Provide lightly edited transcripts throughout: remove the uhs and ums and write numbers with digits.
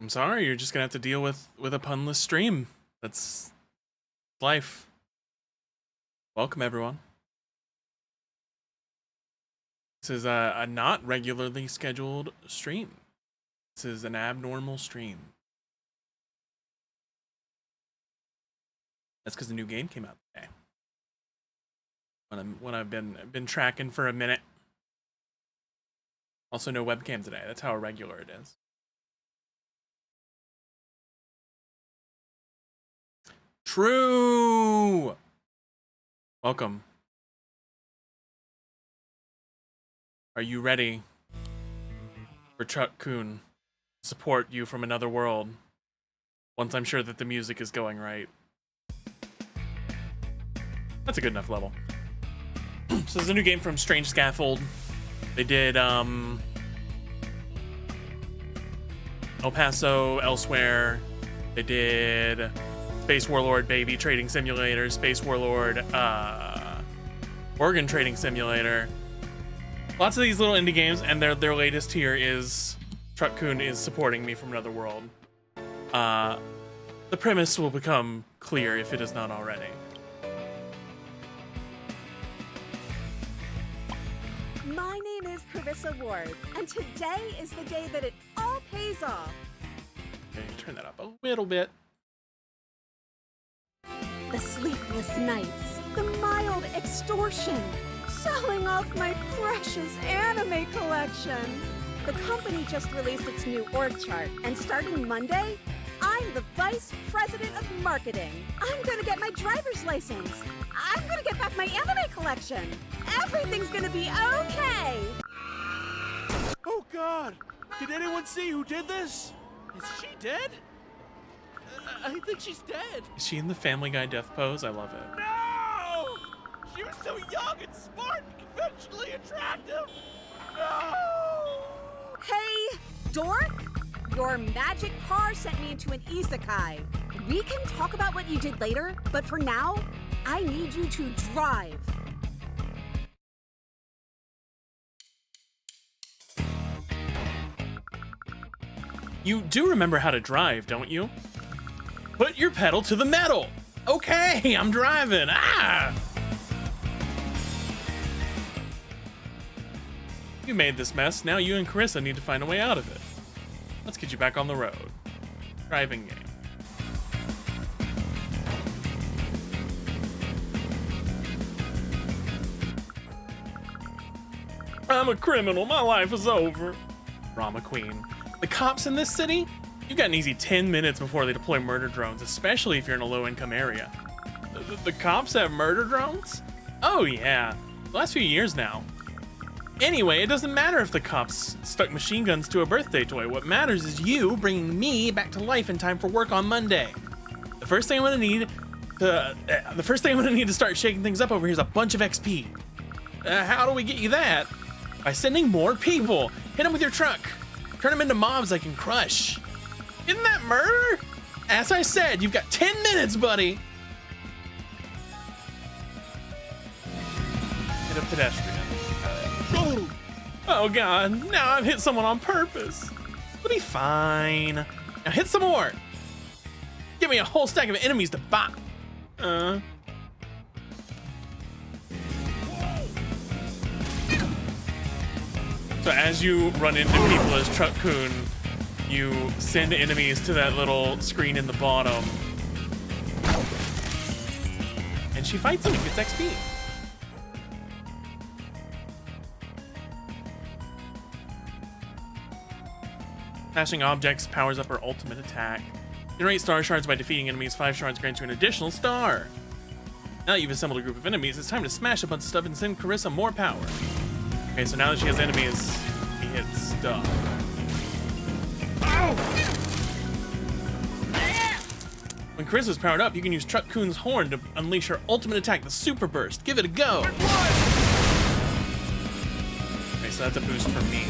I'm sorry, you're just gonna have to deal with a punless stream. That's life. Welcome, everyone. This is a not regularly scheduled stream. This is an abnormal stream. That's because the new game came out today. When I've been tracking for a minute. Also, no webcam today. That's how irregular it is. True. Welcome. Are you ready for Truck-kun to support you from another world? Once I'm sure that the music is going right. That's a good enough level. So there's a new game from Strange Scaffold. They did El Paso, Elsewhere. They did Space Warlord Baby Trading Simulator, Space Warlord Organ Trading Simulator. Lots of these little indie games, and their latest here is Truck-kun is supporting me from another world. The premise will become clear if it is not already. My name is Carissa Ward, and today is the day that it all pays off. Okay, turn that up a little bit. The sleepless nights, the mild extortion, selling off my precious anime collection. The company just released its new org chart, and starting Monday, I'm the Vice President of Marketing. I'm gonna get my driver's license. I'm gonna get back my anime collection. Everything's gonna be okay. Oh God! Did anyone see who did this? Is she dead? I think she's dead. Is she in the Family Guy death pose? I love it. No! She was so young and smart and conventionally attractive. No! Hey, dork! Your magic car sent me into an isekai. We can talk about what you did later, but for now, I need you to drive. You do remember how to drive, don't you? Put your pedal to the metal. Okay, I'm driving. Ah! You made this mess. Now you and Carissa need to find a way out of it. Let's get you back on the road. Driving game. I'm a criminal. My life is over. Drama queen. The cops in this city? You've got an easy 10 minutes before they deploy murder drones, especially if you're in a low-income area. The cops have murder drones? Oh yeah, the last few years now. Anyway, it doesn't matter if the cops stuck machine guns to a birthday toy. What matters is you bringing me back to life in time for work on Monday. The first thing I'm gonna need to start shaking things up over here is a bunch of XP. How do we get you that? By sending more people. Hit them with your truck. Turn them into mobs I can crush. Isn't that murder? As I said, you've got 10 minutes, buddy. Hit a pedestrian. Oh God, now I've hit someone on purpose. It'll be fine. Now hit some more. Give me a whole stack of enemies to bop. So as you run into people as Truck-kun, you send enemies to that little screen in the bottom. And she fights them and gets XP. Smashing objects powers up her ultimate attack. Generate star shards by defeating enemies. 5 shards grant you an additional star. Now that you've assembled a group of enemies, it's time to smash a bunch of stuff and send Carissa more power. Okay, so now that she has enemies, she hits stuff. When Carissa's powered up, you can use Truck-kun's horn to unleash her ultimate attack, the Super Burst. Give it a go. Okay, so that's a boost for me.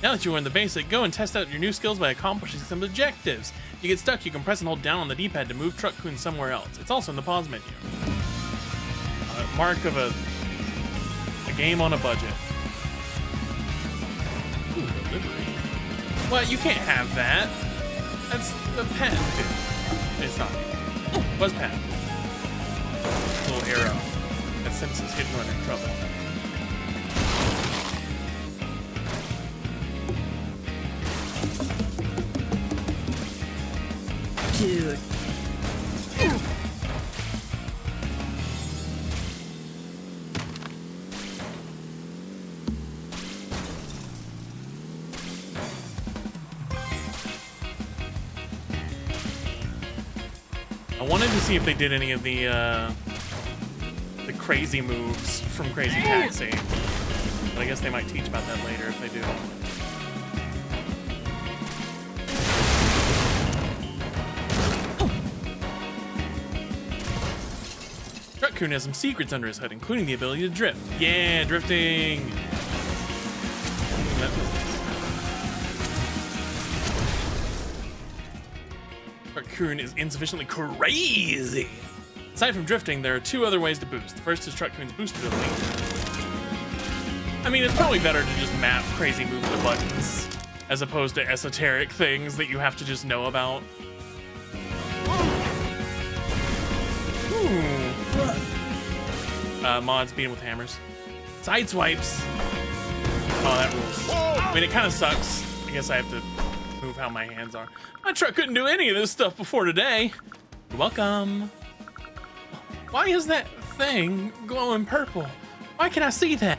Now that you learned the basic, go and test out your new skills by accomplishing some objectives. If you get stuck, you can press and hold down on the D-pad to move Truck-kun somewhere else. It's also in the pause menu. Mark of a game on a budget. Ooh, delivery. What? You can't have that. That's the patent. It's not. Oh, was patent. Little arrow. That Simpsons hidden when in trouble. Dude. I wanted to see if they did any of the crazy moves from Crazy Taxi. But I guess they might teach about that later if they do. Truck-kun has some secrets under his hood, including the ability to drift. Yeah, drifting! Truck-kun is insufficiently crazy. Aside from drifting, there are two other ways to boost. The first is Truck-kun's boost ability. I mean, it's probably better to just map crazy moves to buttons, as opposed to esoteric things that you have to just know about. Mods beating with hammers. Side swipes. Oh, that rules. I mean, it kind of sucks. I guess I have to move how my hands are. My truck couldn't do any of this stuff before today. You're welcome. Why is that thing glowing purple? Why can I see that?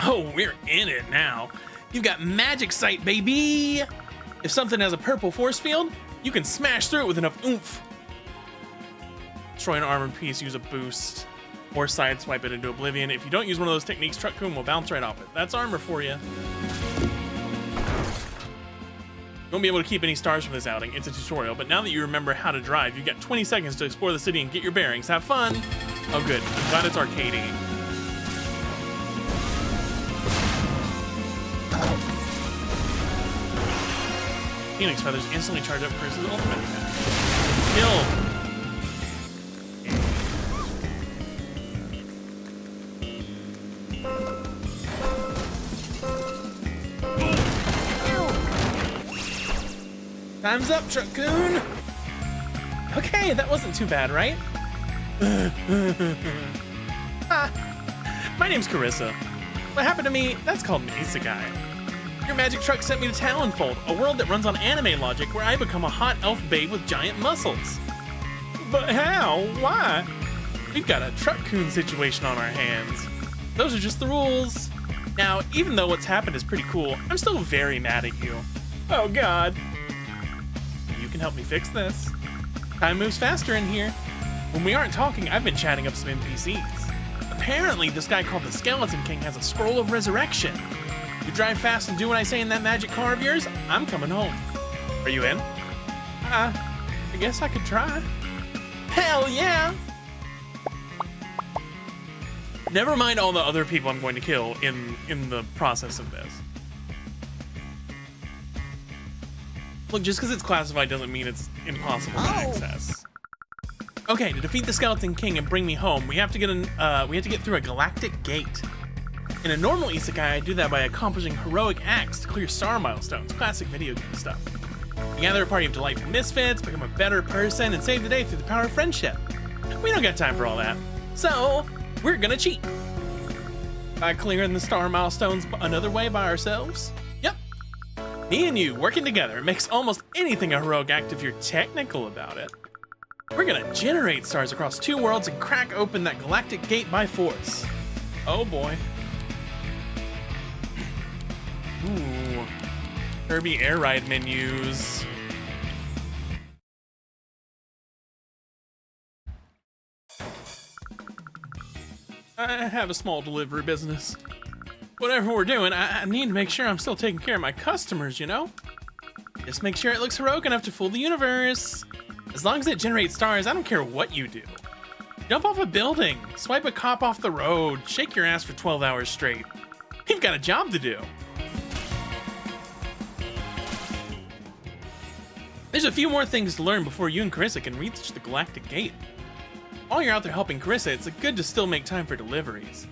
Oh, we're in it now. You've got magic sight, baby. If something has a purple force field, you can smash through it with enough oomph. Destroy an armored piece, use a boost, or sideswipe it into oblivion. If you don't use one of those techniques, Truck-kun will bounce right off it. That's armor for you. You won't be able to keep any stars from this outing. It's a tutorial, but now that you remember how to drive, you've got 20 seconds to explore the city and get your bearings. Have fun. Oh, good. I'm glad it's arcadey. Phoenix feathers instantly charge up Chris's ultimate attack. Kill. Time's up, Truck-kun! Okay, that wasn't too bad, right? My name's Carissa. What happened to me, that's called an isekai. Your magic truck sent me to Talonfold, a world that runs on anime logic where I become a hot elf babe with giant muscles. But how? Why? We've got a Truck-kun situation on our hands. Those are just the rules. Now, even though what's happened is pretty cool, I'm still very mad at you. Oh god. You can help me fix this. Time moves faster in here. When we aren't talking, I've been chatting up some NPCs. Apparently, this guy called the Skeleton King has a scroll of resurrection. You drive fast and do what I say in that magic car of yours, I'm coming home. Are you in? I guess I could try. Hell yeah! Never mind all the other people I'm going to kill in the process of this. Look, just because it's classified doesn't mean it's impossible to access. Okay, to defeat the Skeleton King and bring me home, we have to get through a galactic gate. In a normal isekai, I do that by accomplishing heroic acts to clear star milestones, classic video game stuff. You gather a party of delightful misfits, become a better person, and save the day through the power of friendship. We don't got time for all that, so we're gonna cheat. By clearing the star milestones another way by ourselves? Yep. Me and you working together makes almost anything a heroic act if you're technical about it. We're gonna generate stars across 2 worlds and crack open that galactic gate by force. Oh boy. Ooh. Kirby Air Ride menus. I have a small delivery business. Whatever we're doing, I need to make sure I'm still taking care of my customers, you know? Just make sure it looks heroic enough to fool the universe. As long as it generates stars, I don't care what you do. Jump off a building, swipe a cop off the road, shake your ass for 12 hours straight. We've got a job to do. There's a few more things to learn before you and Carissa can reach the Galactic Gate. While you're out there helping Carissa, it's good to still make time for deliveries.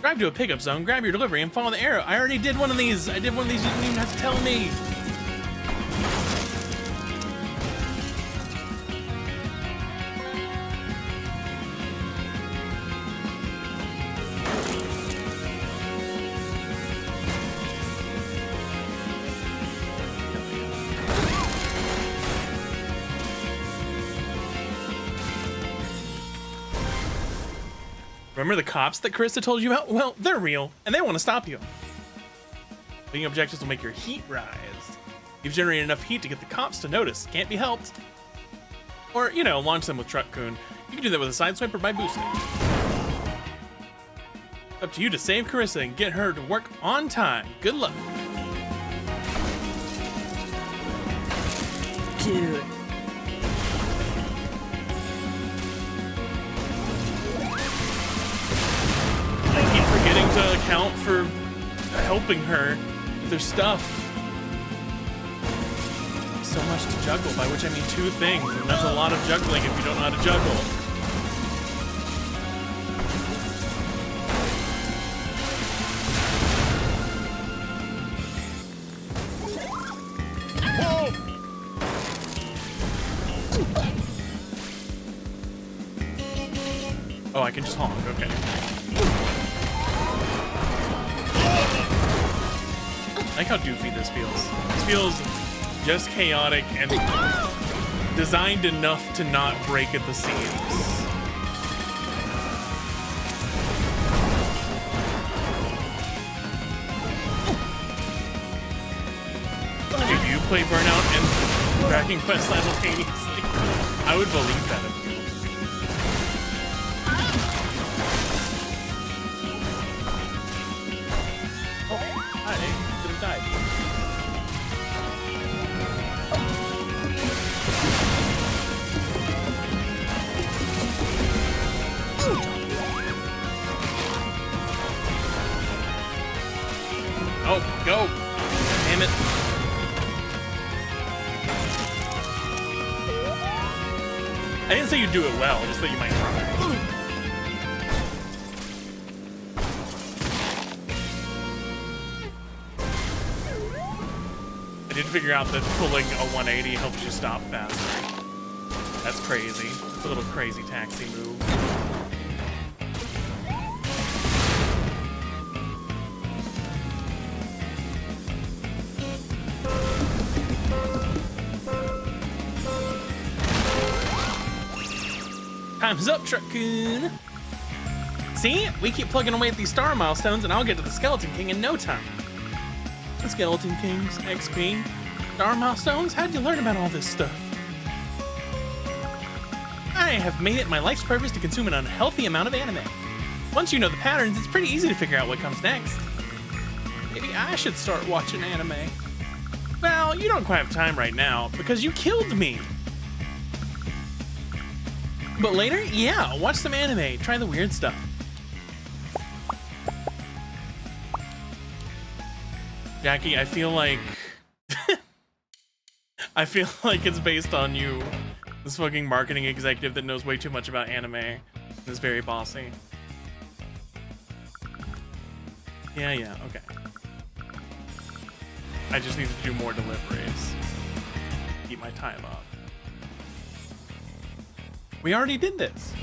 Drive to a pickup zone, grab your delivery, and follow the arrow. I already did one of these. I did one of these. You didn't even have to tell me. Remember the cops that Carissa told you about? Well, they're real, and they want to stop you. Being objectives will make your heat rise. You've generated enough heat to get the cops to notice. Can't be helped. Or, you know, launch them with Truck-kun. You can do that with a side swipe or by boosting. Up to you to save Carissa and get her to work on time. Good luck. Dude. I keep forgetting to account for helping her with their stuff. So much to juggle, by which I mean 2 things, and that's a lot of juggling if you don't know how to juggle. Oh, I can just honk, okay. I like how doofy this feels. This feels just chaotic and designed enough to not break at the seams. If you play Burnout and Dragon Quest simultaneously, I would believe that of you. Oh, go! Damn it. I didn't say you do it well, just that you might try. I did figure out that pulling a 180 helps you stop faster. That's crazy. It's a little crazy taxi move. Time's up, Truck-kun. See? We keep plugging away at these star milestones and I'll get to the Skeleton King in no time. The Skeleton Kings, XP, star milestones? How'd you learn about all this stuff? I have made it my life's purpose to consume an unhealthy amount of anime. Once you know the patterns, it's pretty easy to figure out what comes next. Maybe I should start watching anime. Well, you don't quite have time right now because you killed me. But later, yeah, watch some anime, try the weird stuff. Jackie, I feel like I feel like it's based on you, this fucking marketing executive that knows way too much about anime and is very bossy. Yeah, okay. I just need to do more deliveries. Keep my time up. We already did this.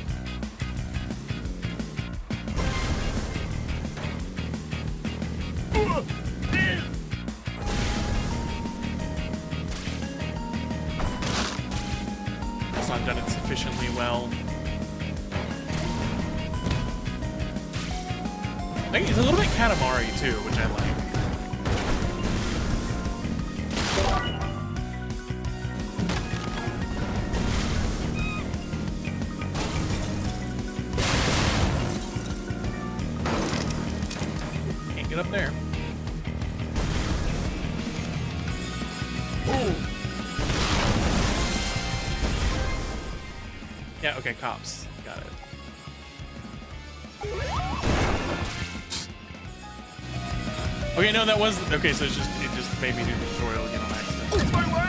It's not done it sufficiently well. I think it's a little bit Katamari too, which I like. Get up there. Ooh. Yeah, okay, cops. Got it. Okay, no, that was okay, so it just made me do the tutorial again on accident. It's my way!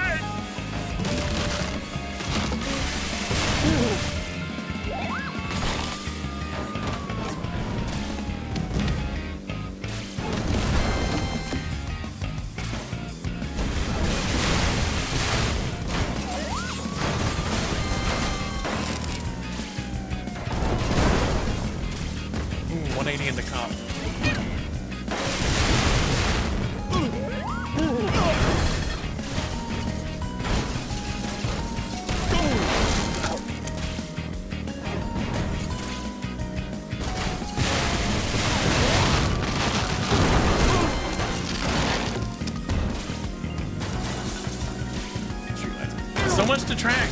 much to track.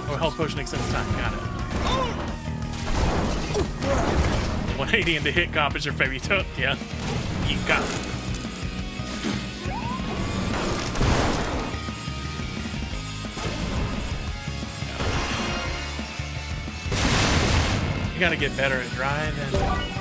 Oh, health potion extends time. Got it. 180 into hit comp is your favorite took, yeah? You got it. You gotta get better at driving.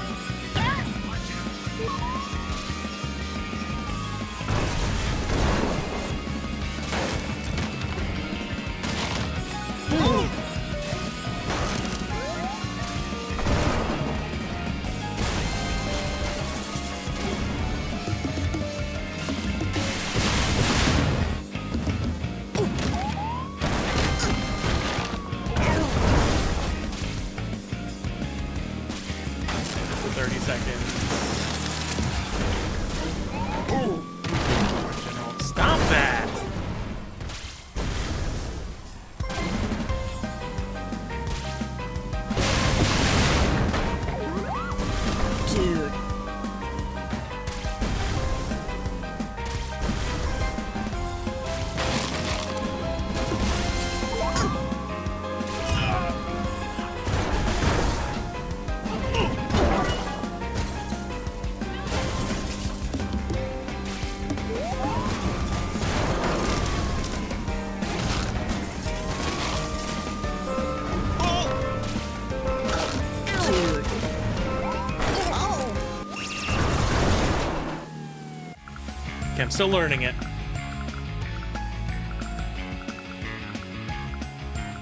I'm still learning it.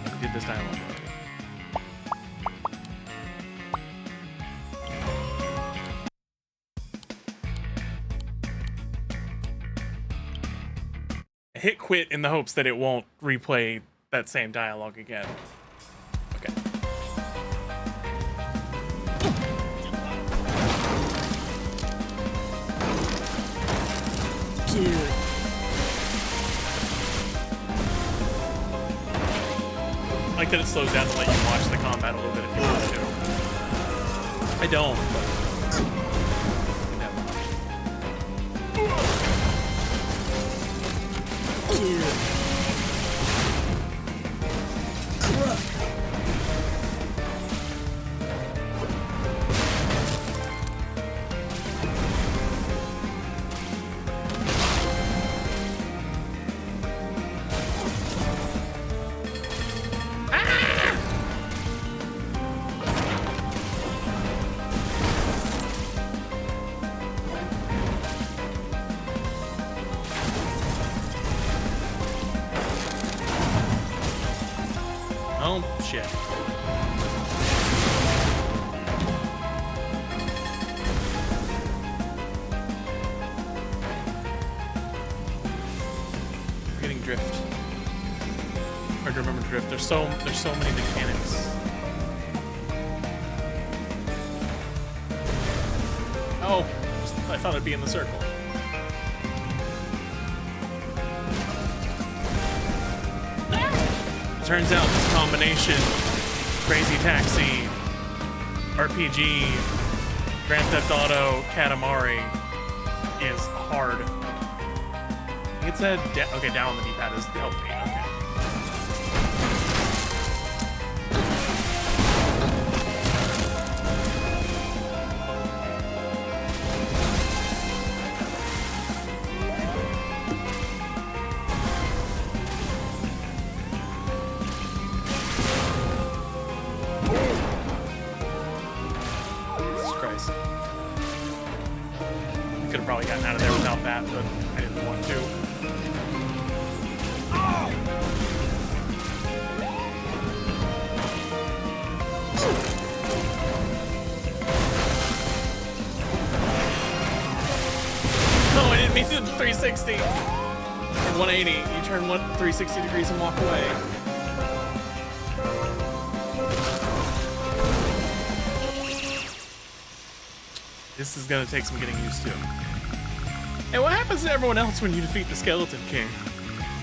I did this dialogue already. I hit quit in the hopes that it won't replay that same dialogue again. Okay. Dude. I like that it slows down to let you watch the combat a little bit if you want to. I don't, but... Oh, shit. We're getting drift. Hard to remember drift. There's so many mechanics. Oh, I thought it'd be in the circle. Turns out this combination, Crazy Taxi, RPG, Grand Theft Auto, Katamari, is hard. I think it said, okay, down on the D-pad is the help me, okay. Probably gotten out of there without that, but I didn't want to. No, I didn't mean to 360 or 180. You turn 360 degrees and walk away. This is gonna take some getting used to. Hey, what happens to everyone else when you defeat the Skeleton King?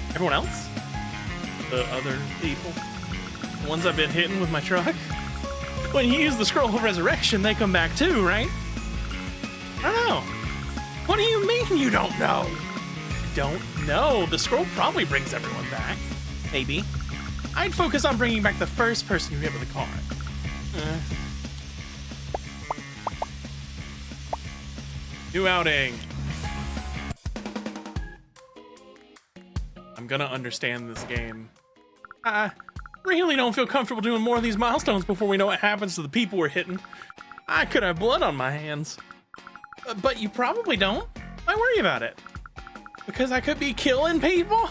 Everyone else? The other people? The ones I've been hitting with my truck? When you use the Scroll of Resurrection, they come back too, right? I don't know. What do you mean you don't know? don't know. The scroll probably brings everyone back. Maybe. I'd focus on bringing back the first person you hit with a car. New outing. I'm gonna understand this game. I really don't feel comfortable doing more of these milestones before we know what happens to the people we're hitting. I could have blood on my hands. But you probably don't. Why worry about it? Because I could be killing people?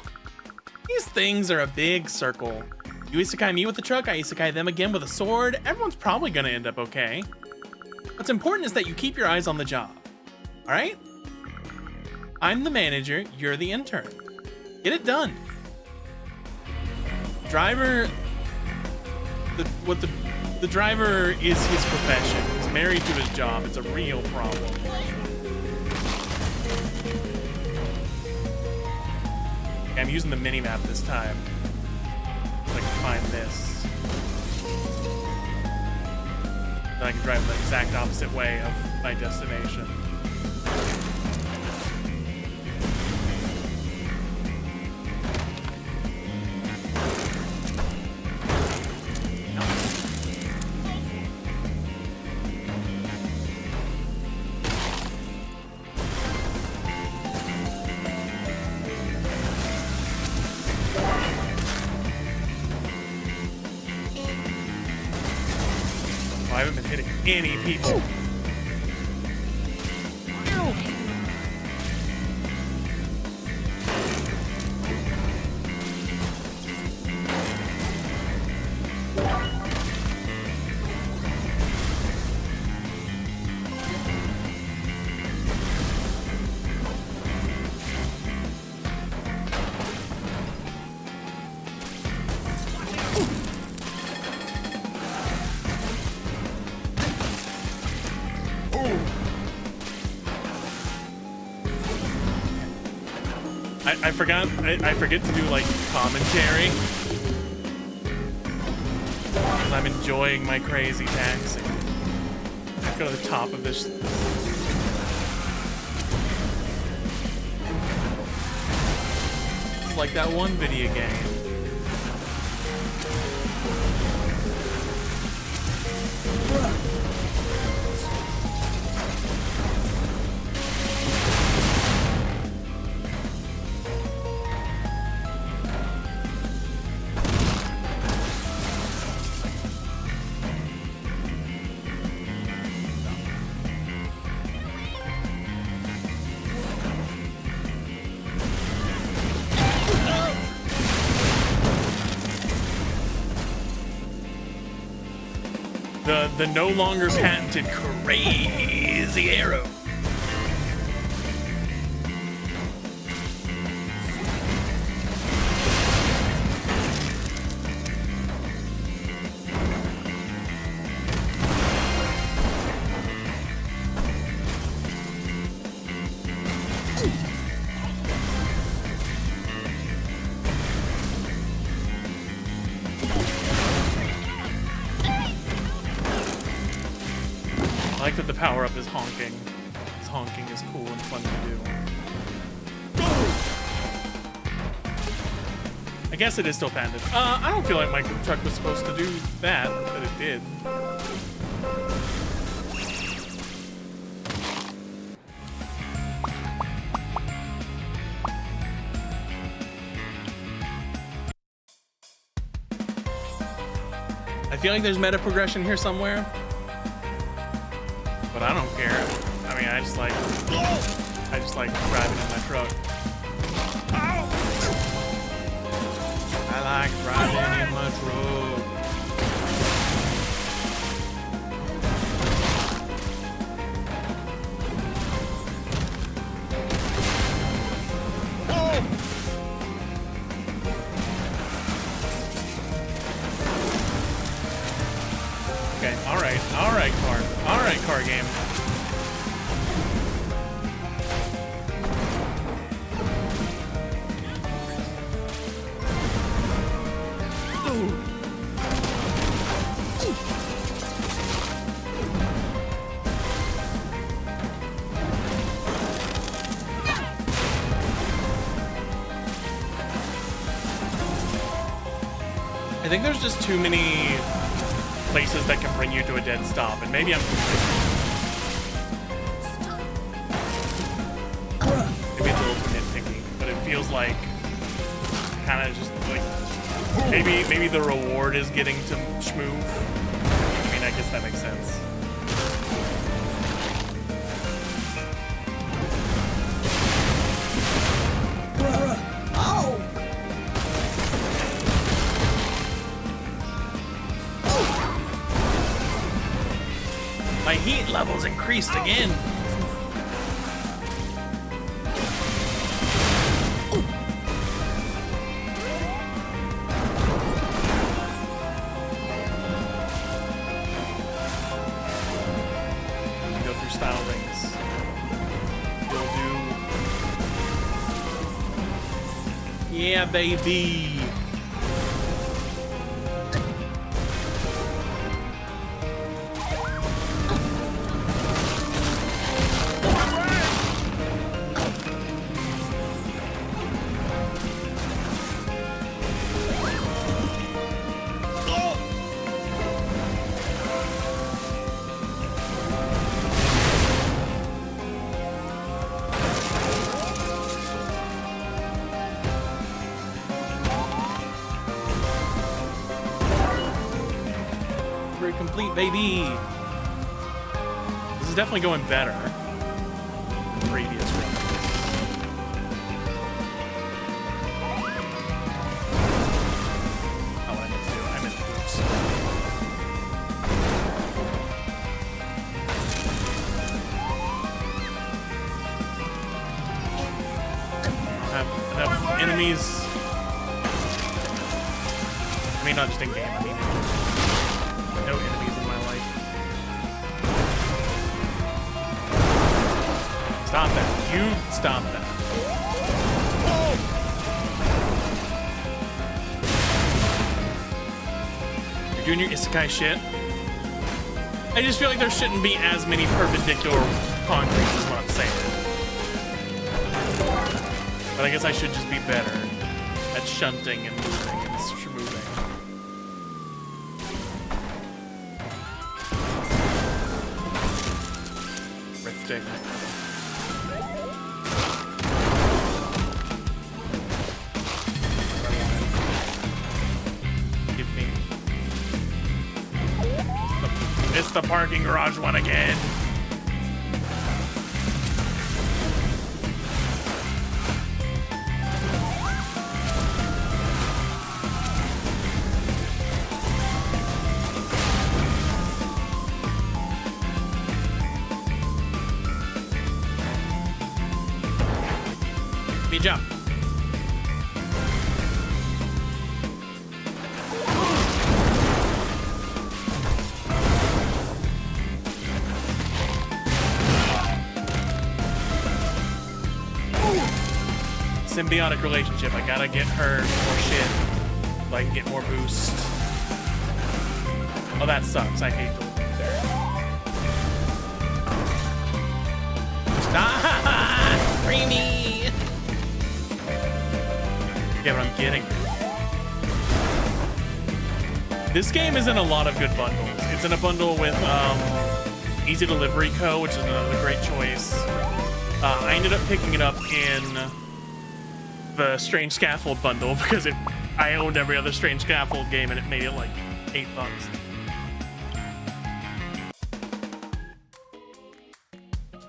These things are a big circle. You isekai me with the truck, I isekai them again with a sword. Everyone's probably gonna end up okay. What's important is that you keep your eyes on the job. All right? I'm the manager, you're the intern. Get it done. Driver, the driver is his profession. He's married to his job. It's a real problem. Okay, I'm using the mini-map this time. So I can find this. Then I can drive the exact opposite way of my destination. I haven't been hitting any people. I forget to do like commentary. I'm enjoying my crazy taxi. Let's go to the top of this. It's like that one video game. The no longer patented crazy arrow. I like that the power-up is honking. Because honking is cool and fun to do. I guess it is still patented. I don't feel like my truck was supposed to do that, but it did. I feel like there's meta progression here somewhere. But I don't care. I mean, I just like driving in my truck. I like driving in my truck. Okay, all right, car game. think there's just too many places that can bring you to a dead stop, and maybe I'm maybe it's a little too nitpicky, but it feels like kind of just like maybe the reward is getting to schmoove. I mean, I guess that makes sense. My heat levels increased again. Go through style rings. Will do. Yeah, baby. Complete, baby. This is definitely going better than previous runs. Oh, what I meant to do, I meant to oops. I have enough enemies. I mean, not just in game, I mean no enemies in my life. Stop that. You stop that. You're doing your isekai shit. I just feel like there shouldn't be as many perpendicular concretes is what I'm saying. But I guess I should just be better at shunting and moving and moving. Rifting. Give me. It's the parking garage one again. Jump. Symbiotic relationship. I gotta get her more shit so I can get more boost. Oh, that sucks. I hate the loop there. Stop! Creamy! Yeah, but I'm getting it. This game is in a lot of good bundles. It's in a bundle with Easy Delivery Co., which is another great choice. I ended up picking it up in the Strange Scaffold bundle because I owned every other Strange Scaffold game and it made it like $8.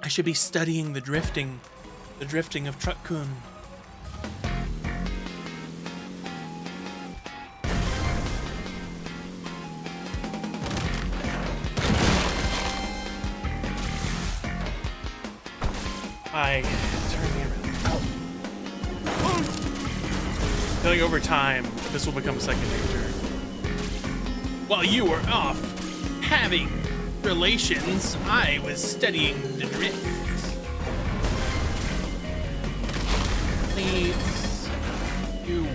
I should be studying the drifting of Truck-kun. I feel like over time, this will become second nature. While you were off having relations, I was studying the drift. Please, you.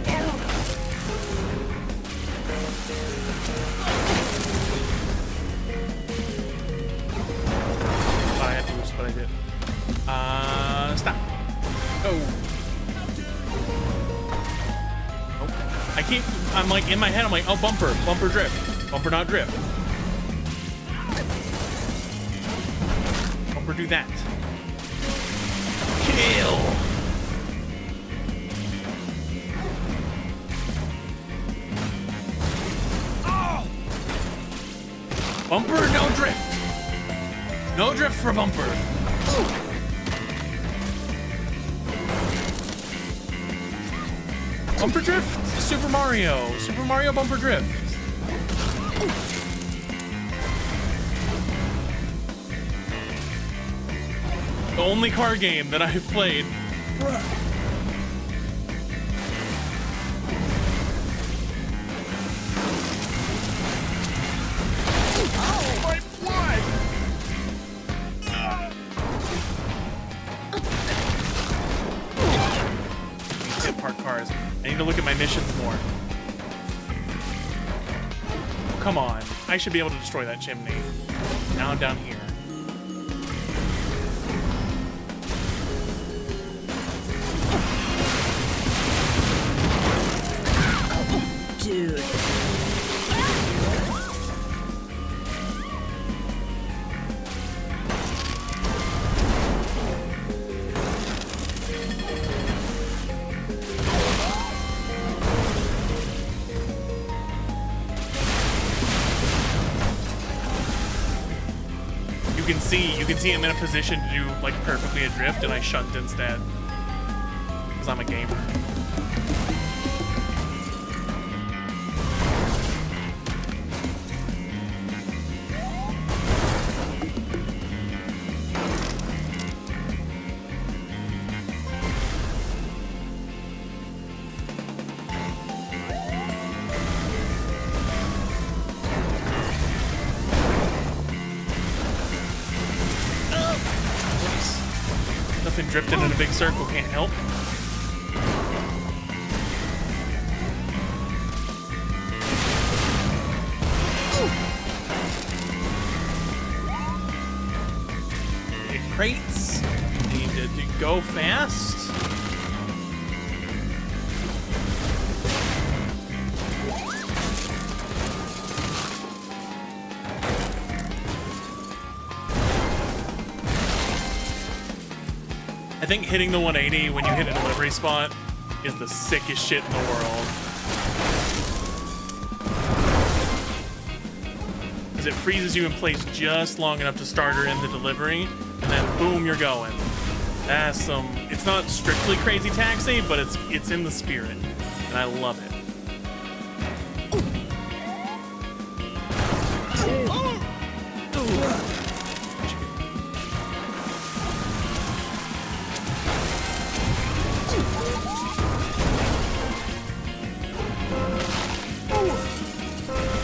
I had to lose, but I did. Stop. Oh. Nope. I I'm like in my head, I'm like, oh, bumper drift, bumper not drift. Bumper do that. Kill. Oh. Bumper, no drift. No drift for bumper. Bumper drift, Super Mario bumper drift. The only car game that I've played. Oh, my blood! Get parked cars. I need to look at my missions more. Come on. I should be able to destroy that chimney. Now I'm down here. Dude. You can see I'm in a position to do like perfectly adrift, and I shunt instead because I'm a gamer. Drifting in a big circle can't help. Get crates. Need to go fast. I think hitting the 180 when you hit a delivery spot is the sickest shit in the world. Because it freezes you in place just long enough to start her in the delivery, and then boom, you're going. That's some, it's not strictly Crazy Taxi, but it's in the spirit, and I love it.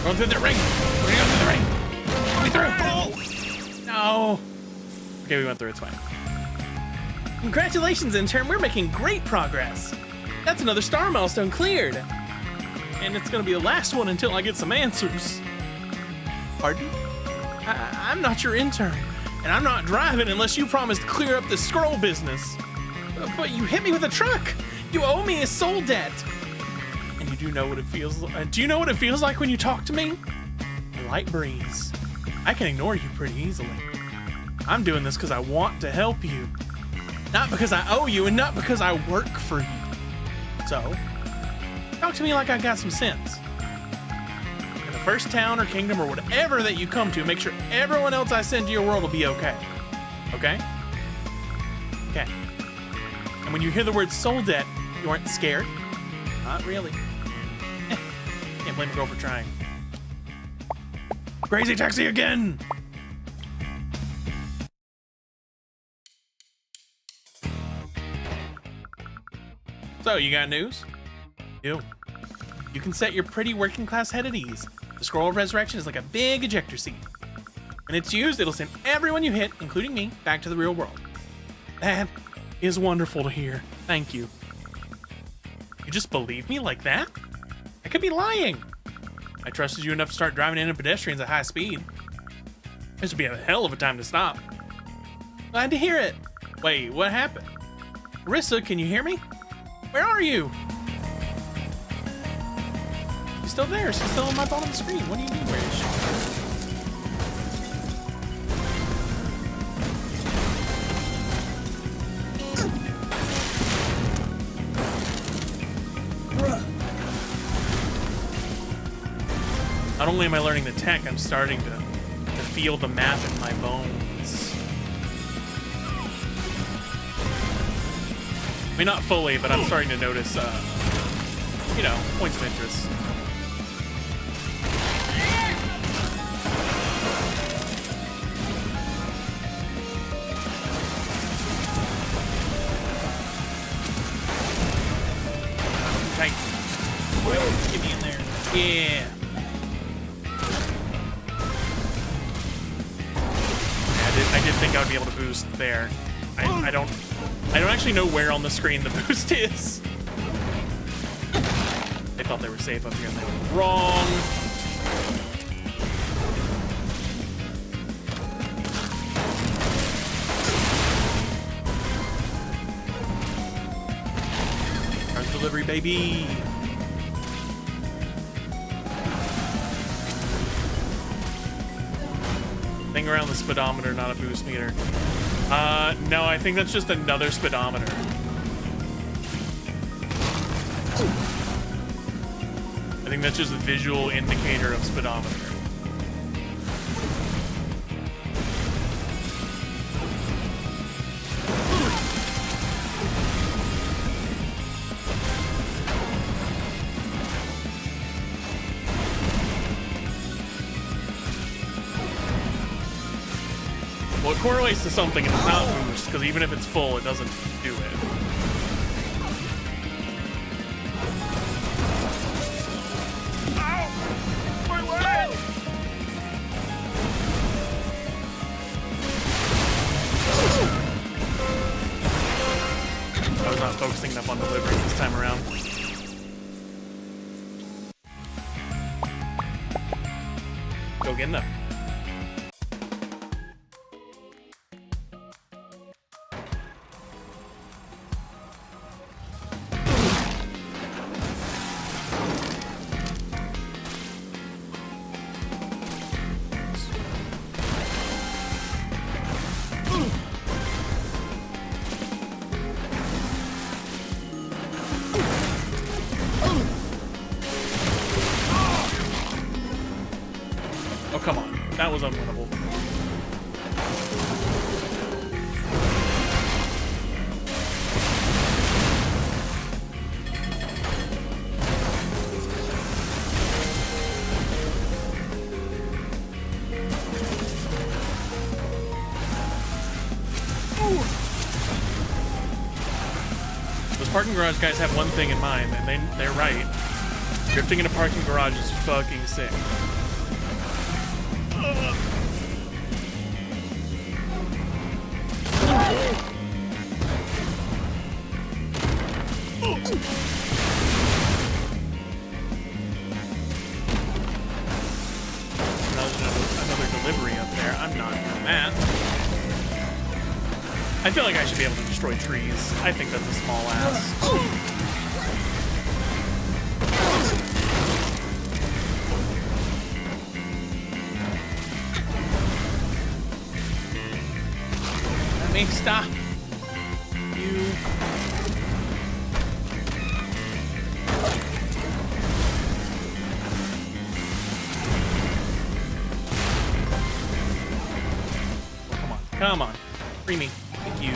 Going through the ring. We're gonna go through the ring. We through. Oh. No. Okay, we went through. It's fine. Congratulations, intern. We're making great progress. That's another star milestone cleared. And it's gonna be the last one until I get some answers. Pardon? I'm not your intern, and I'm not driving unless you promise to clear up this scroll business. But you hit me with a truck. You owe me a soul debt. Do you know what it feels like? Do you know what it feels like when you talk to me? A light breeze. I can ignore you pretty easily. I'm doing this because I want to help you. Not because I owe you and not because I work for you. So, talk to me like I got some sense. In the first town or kingdom or whatever that you come to, make sure everyone else I send to your world will be okay. Okay? Okay. And when you hear the word soul debt, you aren't scared? Not really. Can't blame a girl for trying. Crazy Taxi again! So, you got news? You can set your pretty working class head at ease. The Scroll of Resurrection is like a big ejector seat. When it's used, it'll send everyone you hit, including me, back to the real world. That is wonderful to hear. Thank you. You just believe me like that? I could be lying. I trusted you enough to start driving into pedestrians at high speed. This would be a hell of a time to stop. Glad to hear it. Wait, what happened? Carissa, can you hear me? Where are you? still there. She's still on my bottom of the screen. What do you mean, where is she? Not only am I learning the tech, I'm starting to feel the map in my bones. I mean, not fully, but I'm starting to notice, you know, points of interest. Tight. Get me in there. Yeah. I did think I would be able to boost there. I don't actually know where on the screen the boost is. They thought they were safe up here and they were wrong. Our delivery, baby. Thing around the speedometer, not a boost meter. No, I think that's just another speedometer. I think that's just a visual indicator of speedometer. Well, it correlates to something and it's not boost, because even if it's full, it doesn't do it. Ow! My leg! I was not focusing enough on delivery this time around. Go get them. That was unwinnable. Those parking garage guys have one thing in mind, and they're right. Drifting in a parking garage is fucking sick. Another delivery up there. I'm not doing that. I feel like I should be able to destroy trees. I think that's a small ass. Let me stop. You. Come on. Free me. Thank you.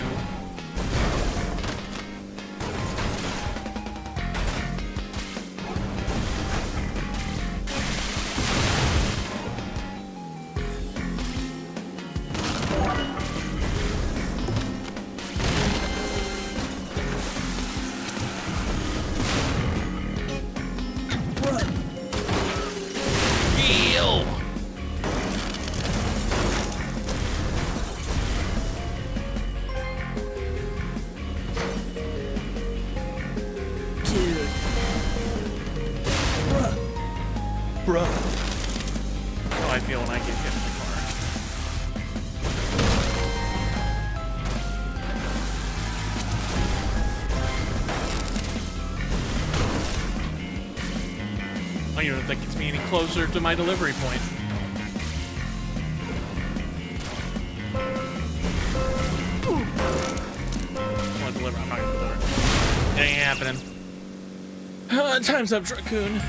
Bruh. How I feel when I get hit in the car. Oh even if that gets me any closer to my delivery point. I want to deliver. I'm not gonna deliver. It ain't happening. Time's up, Truck-kun.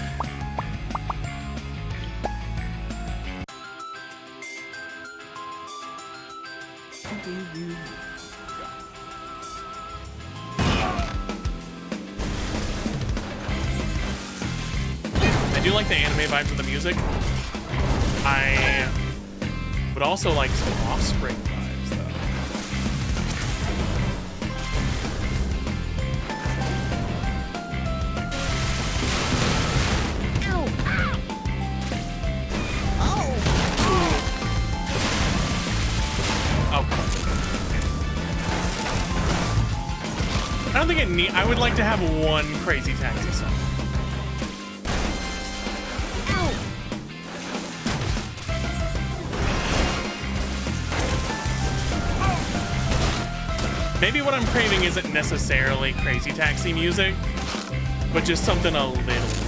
I do like the anime vibes of the music. I would also like some Offspring vibes, though. I don't think it need. I would like to have one crazy taxi song. Maybe what I'm craving isn't necessarily crazy taxi music, but just something a little.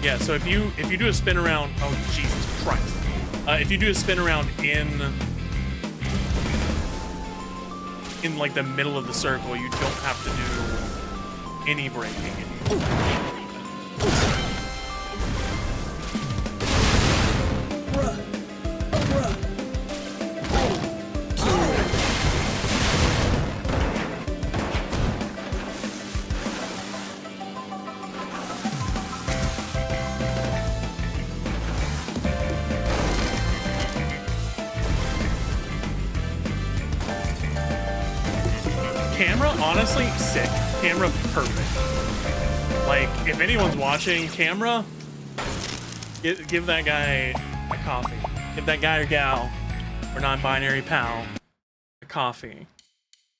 Yeah, so if you do a spin around, oh Jesus Christ! If you do a spin around in like the middle of the circle, you don't have to do any braking. Camera, honestly, sick. Camera, perfect. Like, if anyone's watching, camera, give that guy a coffee. Give that guy or gal, or non-binary pal, a coffee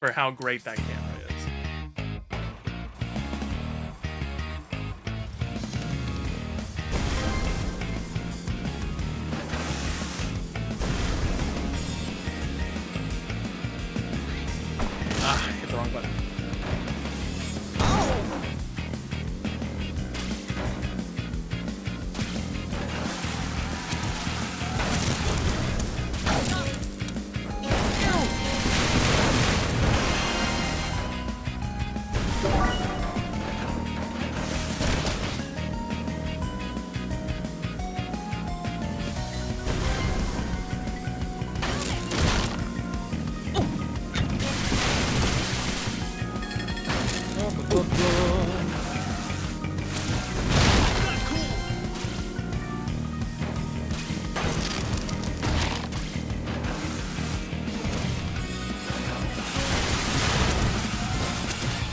for how great that camera is. Ah, hit the wrong button.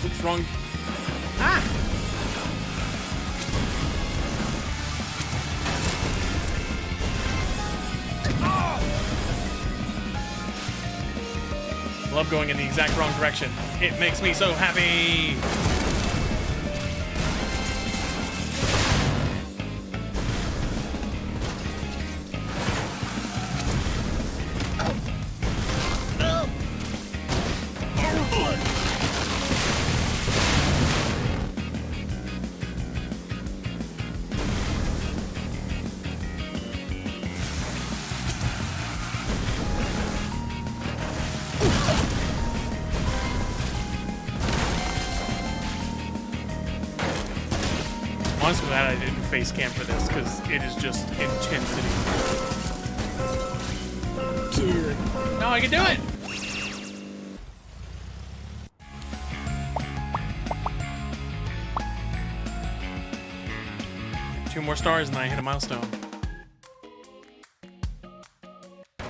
Oops, wrong. Ah! Love going in the exact wrong direction. It makes me so happy. Honestly, glad I didn't face cam for this because it is just intensity. Dude. No, I can do it! Two more stars and I hit a milestone.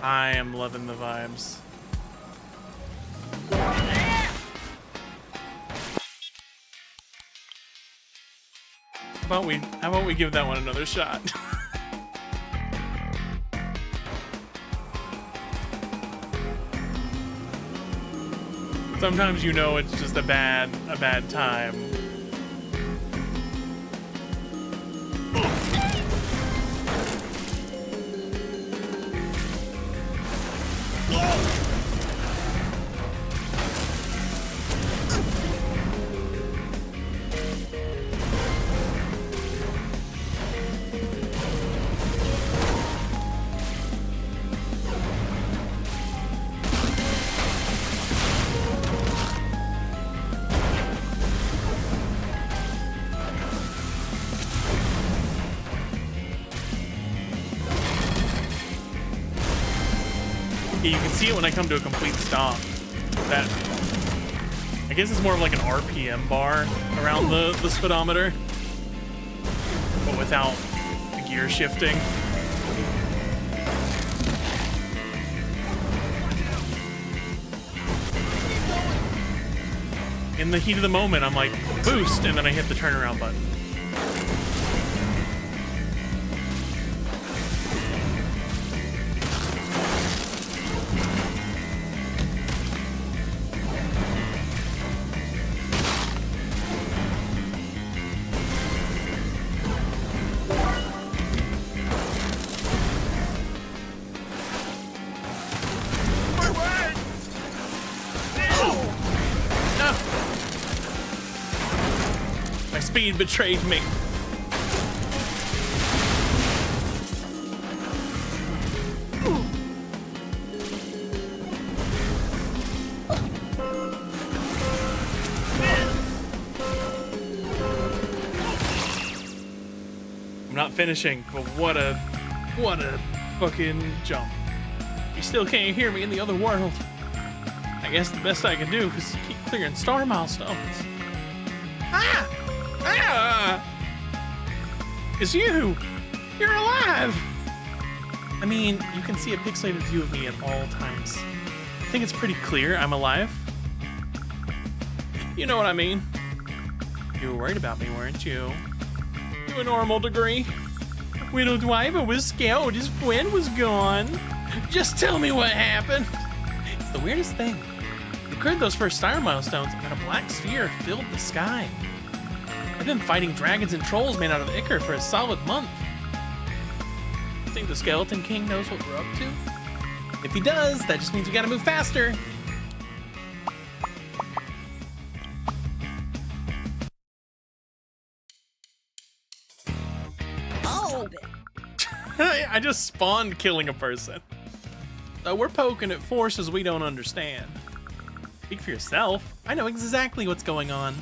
I am loving the vibes. How about we give that one another shot? Sometimes you know it's just a bad time. You can see it when I come to a complete stop. That, I guess it's more of like an RPM bar around the speedometer, but without the gear shifting. In the heat of the moment, I'm like, boost, and then I hit the turnaround button. Speed betrayed me. I'm not finishing, but what a fucking jump. You still can't hear me in the other world. I guess the best I can do is keep clearing star milestones. Ah! Ah! It's you! You're alive! I mean, you can see a pixelated view of me at all times. I think it's pretty clear I'm alive. You know what I mean. You were worried about me, weren't you? To a normal degree. Widow Dwiver was scared his friend was gone. Just tell me what happened. It's the weirdest thing. We cleared those first star milestones and a black sphere filled the sky. I've been fighting dragons and trolls made out of ichor for a solid month. Think the Skeleton King knows what we're up to? If he does, that just means we gotta move faster. Oh! I just spawned killing a person. So we're poking at forces we don't understand. Speak for yourself. I know exactly what's going on.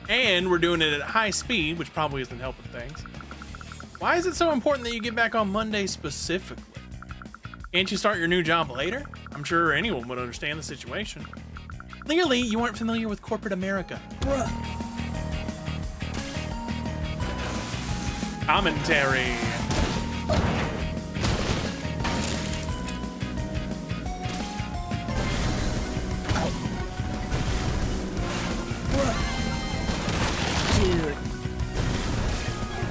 And we're doing it at high speed, which probably isn't helping things. Why is it so important that you get back on Monday specifically? Can't you start your new job later? I'm sure anyone would understand the situation. Clearly, you aren't familiar with corporate America. Bruh. Commentary. Dude.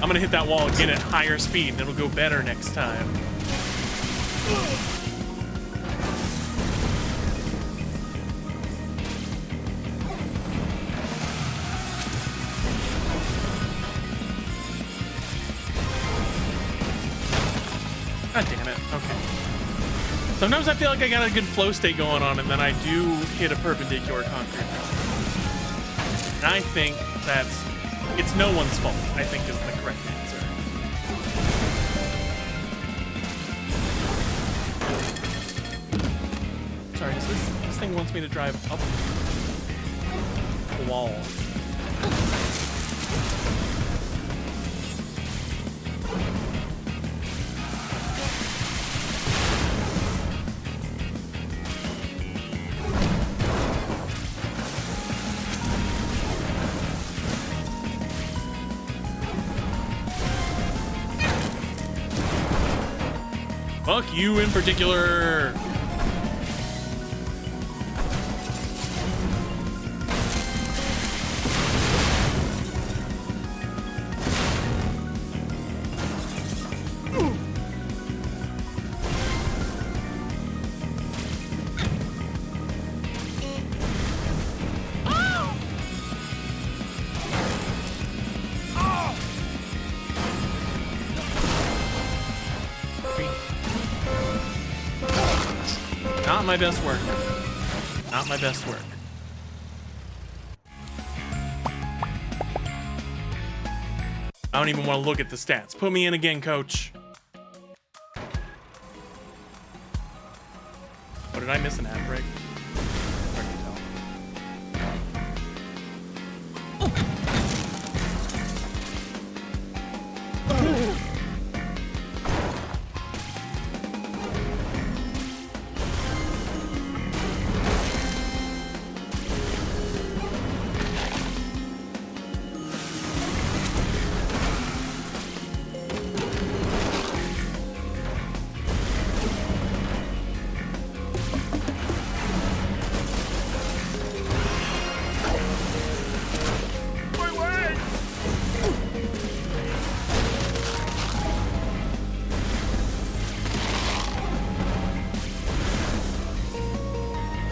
I'm gonna hit that wall again at higher speed and it'll go better next time. God damn it, okay. Sometimes I feel like I got a good flow state going on and then I do hit a perpendicular concrete. And I think it's no one's fault, I think is the correct answer. Sorry, this thing wants me to drive up the wall. Fuck you in particular. my best work. Not my best work. I don't even want to look at the stats. Put me in again, coach. Oh, did I miss an ad break? Hard to tell.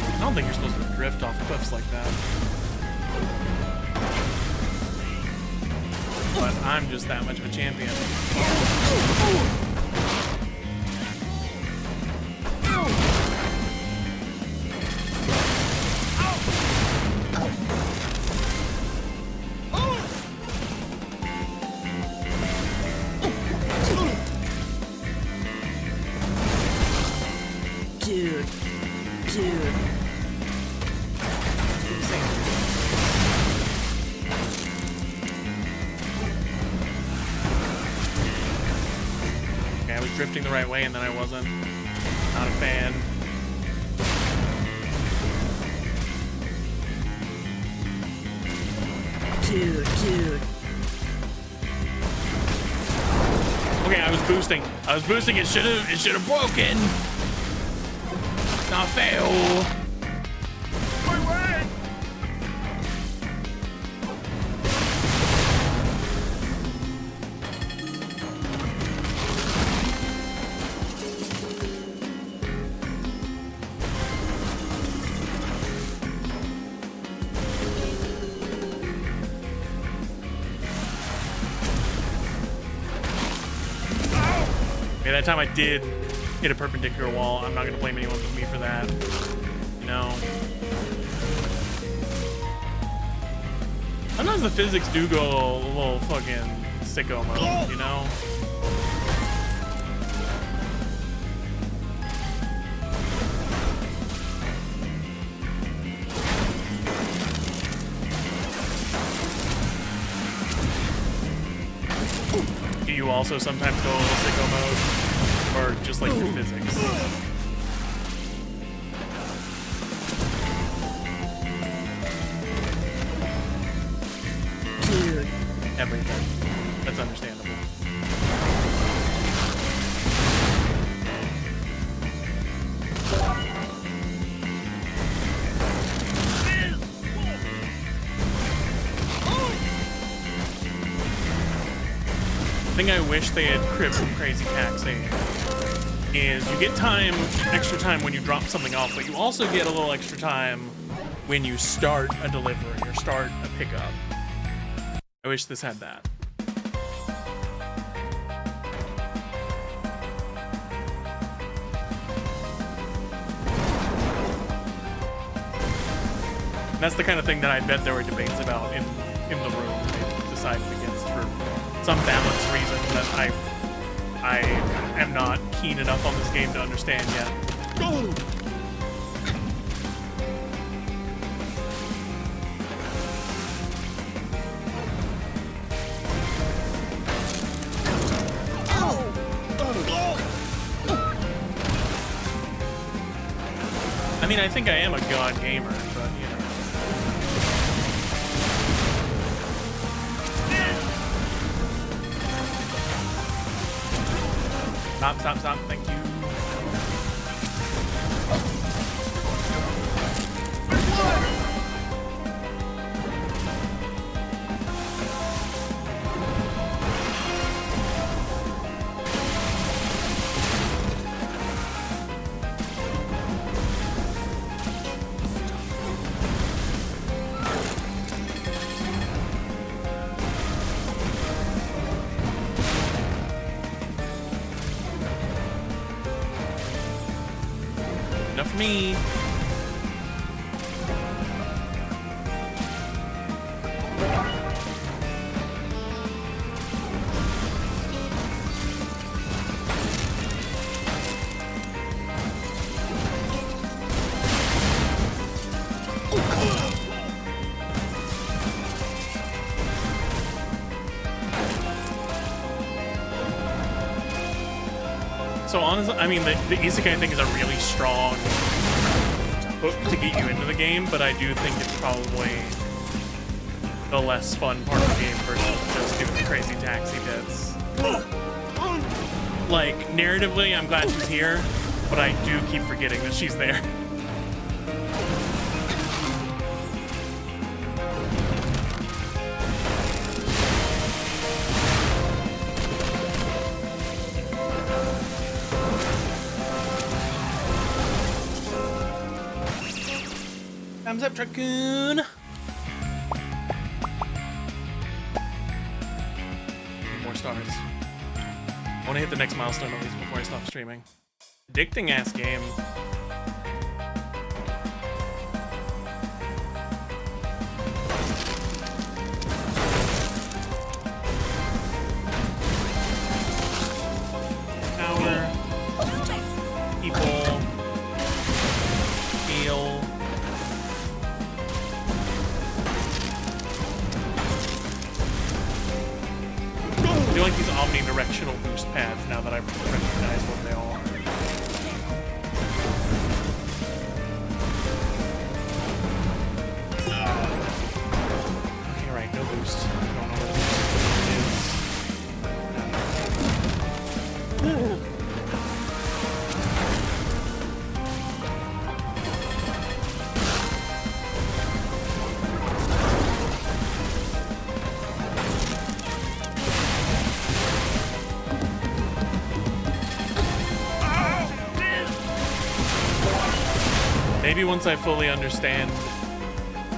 I don't think you're supposed to drift off cliffs like that. But I'm just that much of a champion. Dude. Okay, I was drifting the right way and then I wasn't. Not a fan. Dude. Okay, I was boosting. It should have broken. Not fail. Okay, that time I did hit a perpendicular wall. I'm not gonna blame anyone but me for that. No. Sometimes the physics do go a little fucking sicko mode, you know? Do you also sometimes go a little sicko mode? Or just like your physics? Dude. Everything. That's understandable. The thing I wish they had cribbed from Crazy Taxi is you get extra time when you drop something off, but you also get a little extra time when you start a delivery or start a pickup. I wish this had that. And that's the kind of thing that I bet there were debates about in the room they decided against for some balanced reason that I am not keen enough on this game to understand yet. I mean, I think I am a god gamer, but you know. Stop, thank you. me. So honestly, I mean, the isekai thing is a really strong hook to get you into the game, but I do think it's probably the less fun part of the game versus just doing the crazy taxi bits. Like, narratively, I'm glad she's here, but I do keep forgetting that she's there. Thumbs up, Truck-kun! More stars. I want to hit the next milestone at least before I stop streaming. Addicting ass game. Power. People. Heal. I do like these omnidirectional boost pads now that I recognize what they are. Okay, right, no boost. I don't know what the boost is. Maybe once I fully understand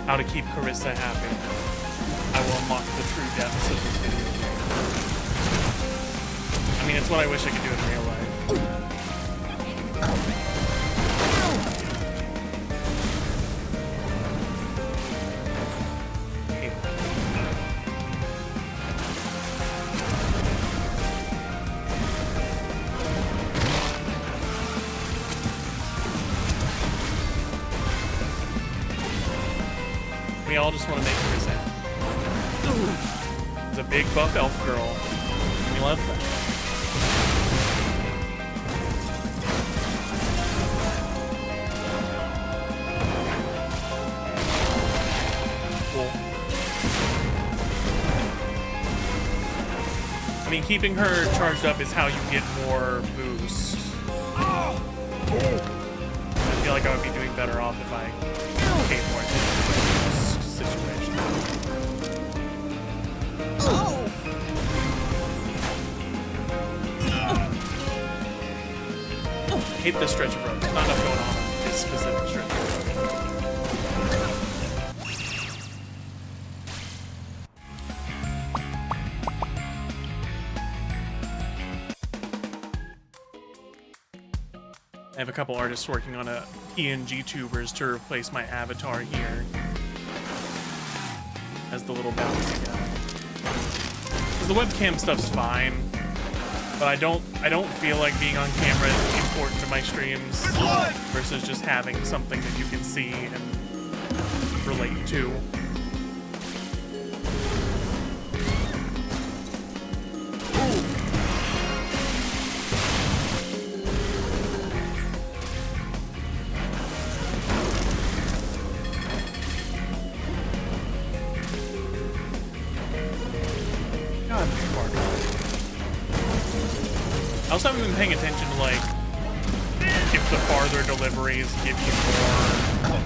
how to keep Carissa happy, I will unlock the true depths of this video game. I mean, it's what I wish I could do in real life. We all just want to make her sad. It's a big buff elf girl. We love that. Cool. I mean, keeping her charged up is how you get more boost. I feel like I would be doing better off if I paid more attention to the situation. I hate this stretch of road. There's not enough going on this specific stretch of road. I have a couple artists working on a PNG tubers to replace my avatar here as the little bouncy guy. 'Cause the webcam stuff's fine, but I don't feel like being on camera is important to my streams versus just having something that you can see and relate to. I also haven't been paying attention to, like, if the farther deliveries give you more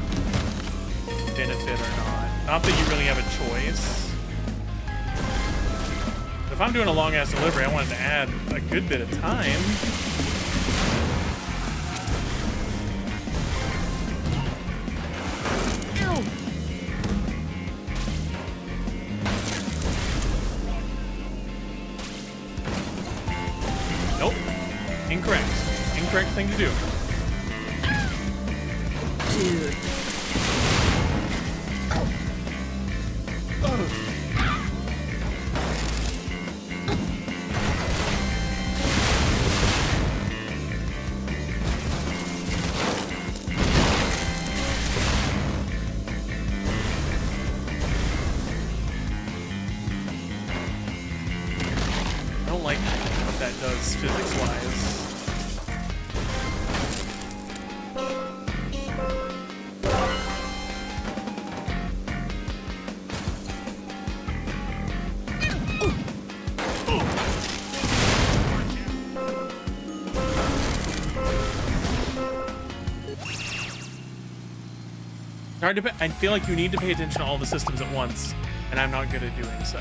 benefit or not. Not that you really have a choice. But if I'm doing a long-ass delivery, I wanted to add a good bit of time. Nope. Incorrect. Incorrect thing to do. dude. I don't like what that does physics-wise. Hard to I feel like you need to pay attention to all the systems at once, and I'm not good at doing so.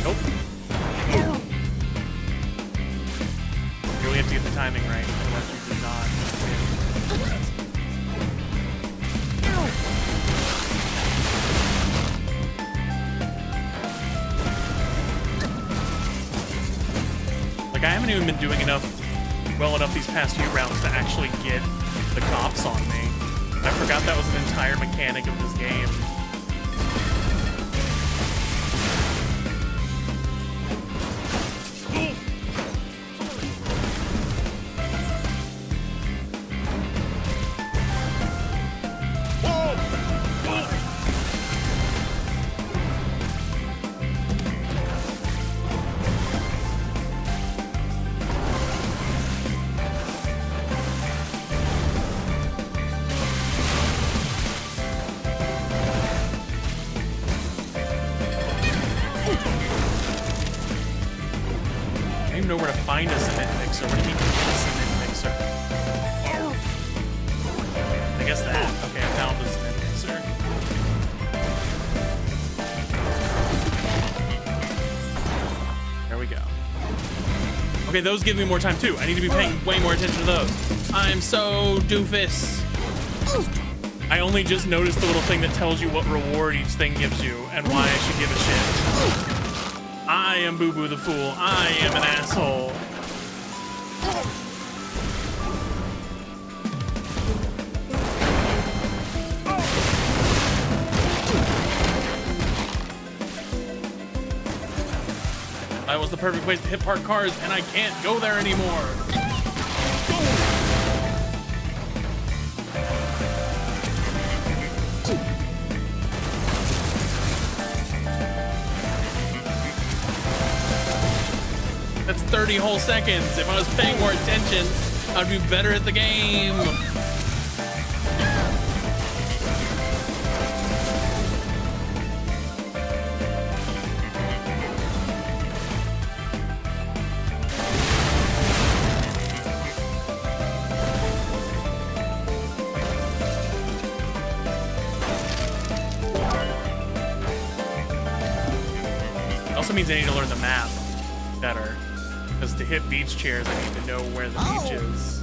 Nope. You really have to get the timing right, otherwise you do not win. Like, I haven't even been doing well enough these past few rounds to actually get the cops on me. I forgot that was an entire mechanic of this game. I don't even know where to find a cement mixer. What do you mean a cement mixer? I guess that. Okay, I found the cement mixer. There we go. Okay, those give me more time too. I need to be paying way more attention to those. I'm so doofus. I only just noticed the little thing that tells you what reward each thing gives you and why I should give a shit. I am Boo Boo the Fool. I am an asshole. That was the perfect place to hit parked cars, and I can't go there anymore. That's 30 whole seconds. If I was paying more attention, I'd be better at the game. It also means I need to learn the map better. Because to hit beach chairs, I need to know where the beach is.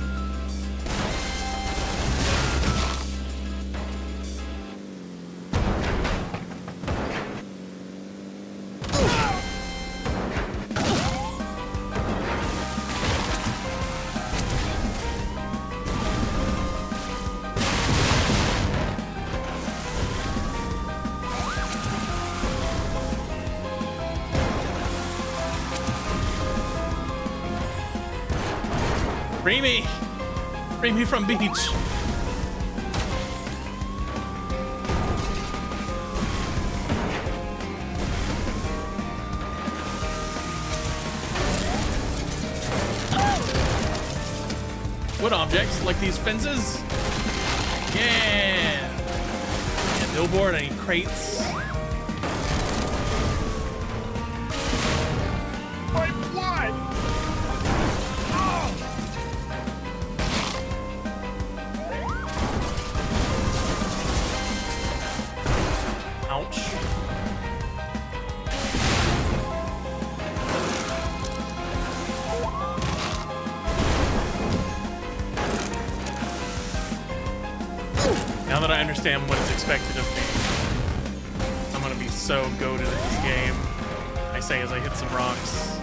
Free me from beach. Wood objects, like these fences. Yeah. And billboard, I need crates. My blood! Ouch. Now that I understand what is expected of me, I'm gonna be so goated at this game. say as I hit some rocks.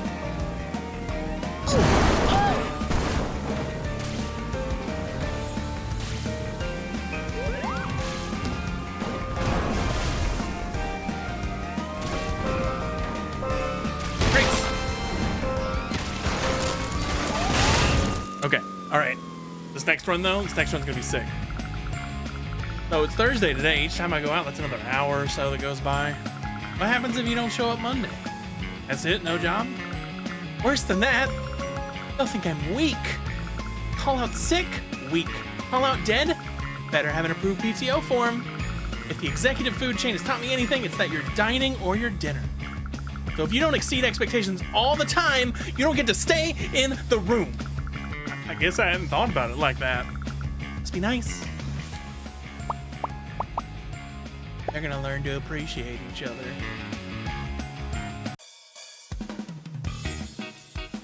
Okay, all right. This next run though, this next run's gonna be sick. So it's Thursday today. Each time I go out, that's another hour or so that goes by. What happens if you don't show up Monday? That's it, no job? Worse than that, they'll think I'm weak. Call out sick, weak. Call out dead, better have an approved PTO form. If the executive food chain has taught me anything, it's that you're dining or your dinner. So if you don't exceed expectations all the time, you don't get to stay in the room. I guess I hadn't thought about it like that. Must be nice. They're gonna learn to appreciate each other.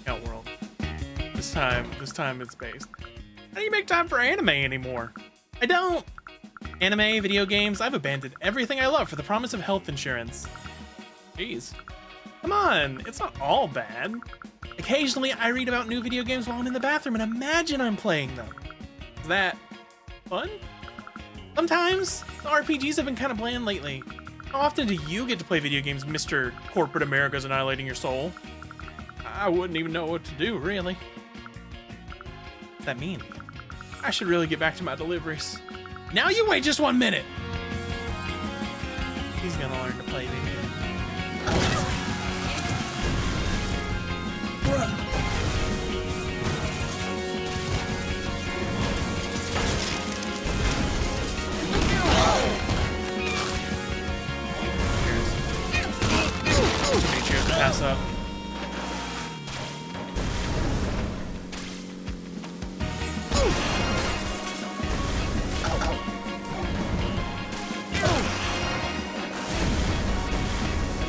Outworld. This time it's based. How do you make time for anime anymore? I don't. Anime, video games, I've abandoned everything I love for the promise of health insurance. Jeez. Come on, it's not all bad. Occasionally, I read about new video games while I'm in the bathroom and imagine I'm playing them. Is that fun? Sometimes. The RPGs have been kind of bland lately. How often do you get to play video games, Mr. Corporate America's annihilating your soul? I wouldn't even know what to do, really. What's that mean? I should really get back to my deliveries. Now you wait just 1 minute! He's gonna learn to play video games. Make sure to pass up.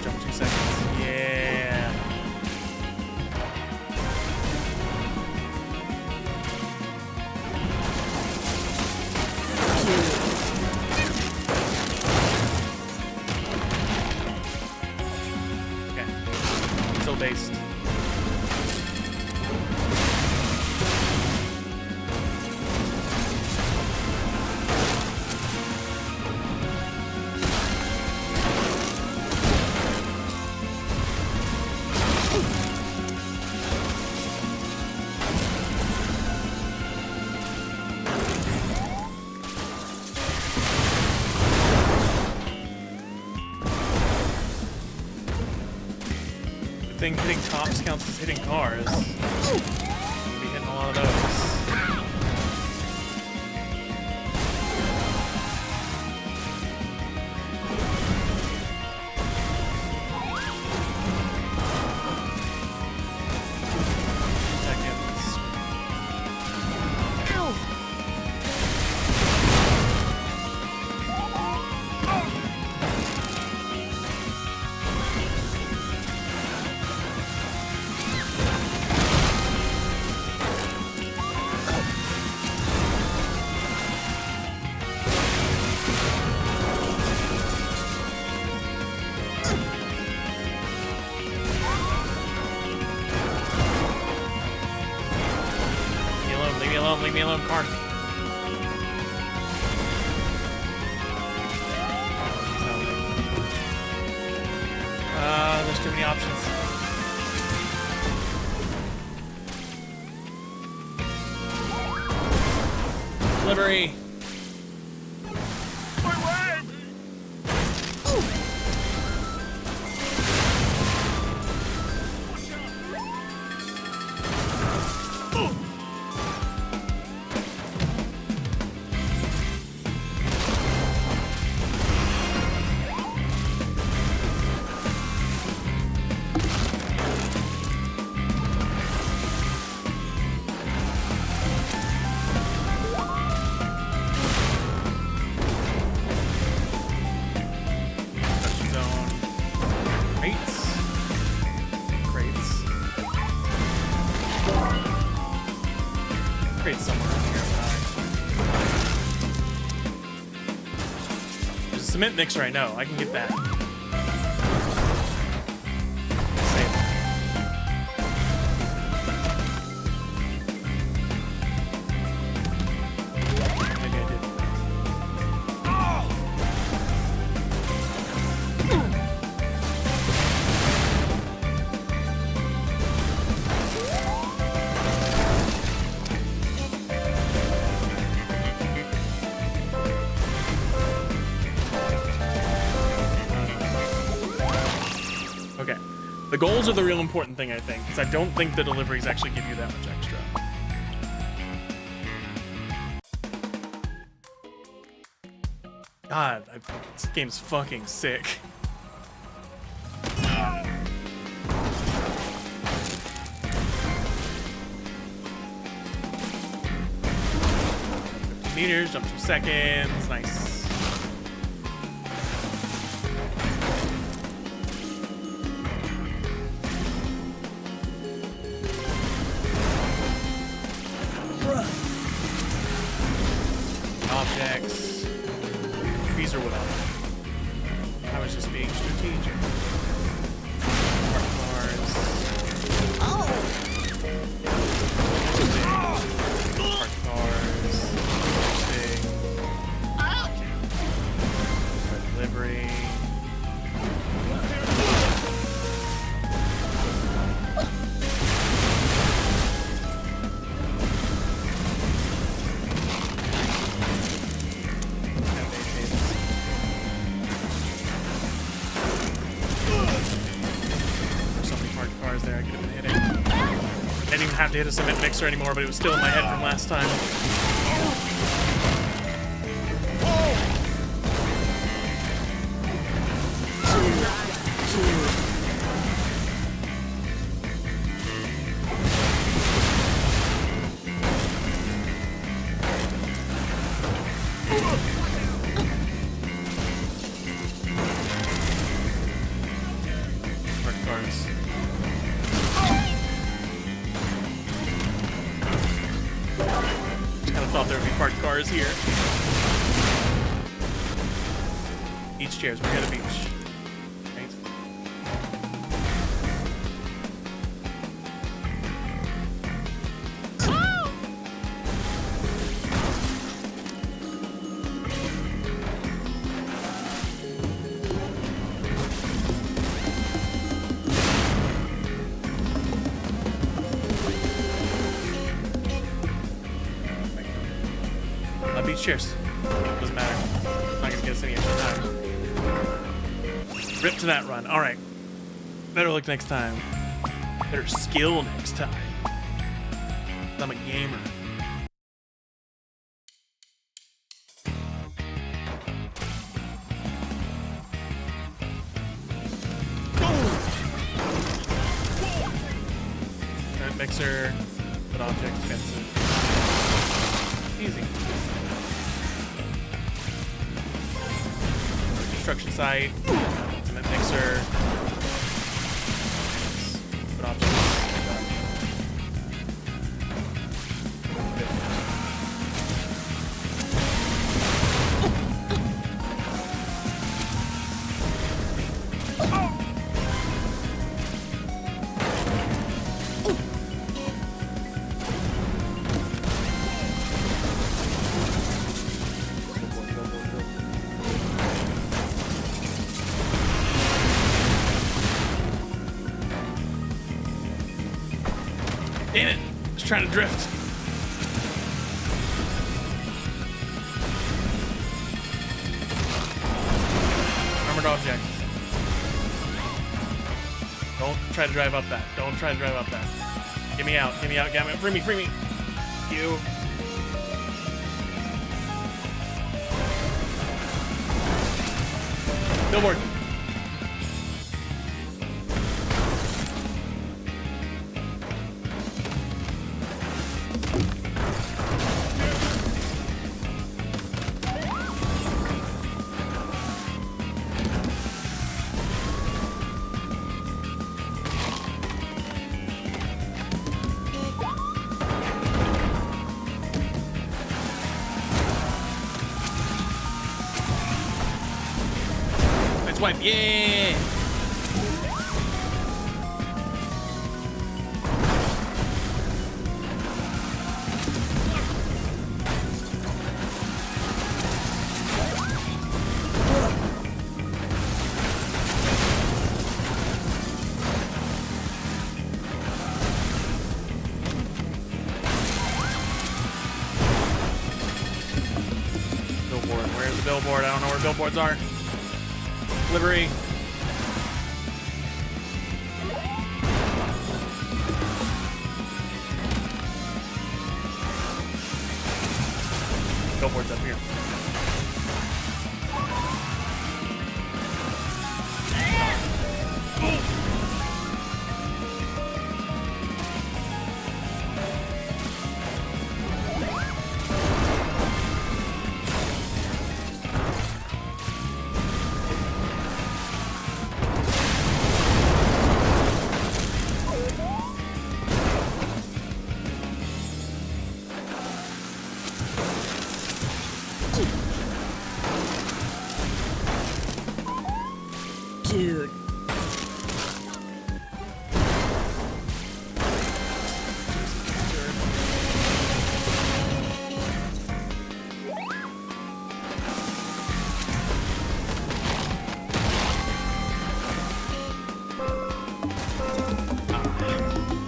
Jump 2 seconds. Yeah. Still based. Thing hitting tops counts as hitting cars. We'll be hitting a lot of those. Seconds. Ow! Leave me alone, car. There's too many options. Delivery. Crates somewhere in here. There's a cement mixer, I know. I can get that. The goals are the real important thing, I think, because I don't think the deliveries actually give you that much extra. God, this game's fucking sick. Meters, jump 2 seconds, nice. Objects. These are what I was just being strategic. Park cars. Park cars. Delivery. There, I could have been hitting. I didn't even have to hit a cement mixer anymore, but it was still in my head from last time. Here. Beach chairs, we're at a beach. Right? Beach chairs. Doesn't matter. It's not gonna get us any extra time. Rip to that run. Alright. Better luck next time. Better skill next time. I'm a gamer. Current mixer. Put object expensive. Easy. Construction site, cement mixer, put objects. Damn it! Just trying to drift. Armored object. Don't try to drive up that. Don't try to drive up that. Get me out. Get me out. Get me out. Free me. Free me. You. Billboard. Swipe, yeah! Billboard, where's the billboard? I don't know where billboards are. Delivery.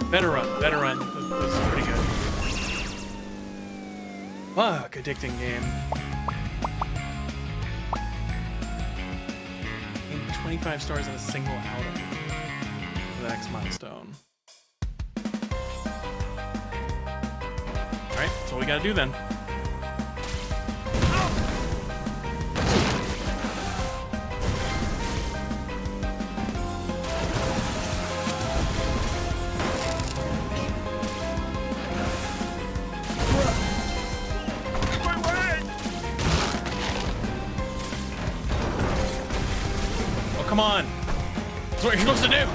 Better run, better run. This is pretty good. Fuck, addicting game. 25 stars in a single outing. The next milestone. Alright, that's all we gotta do then. Come on. That's what you're supposed to do.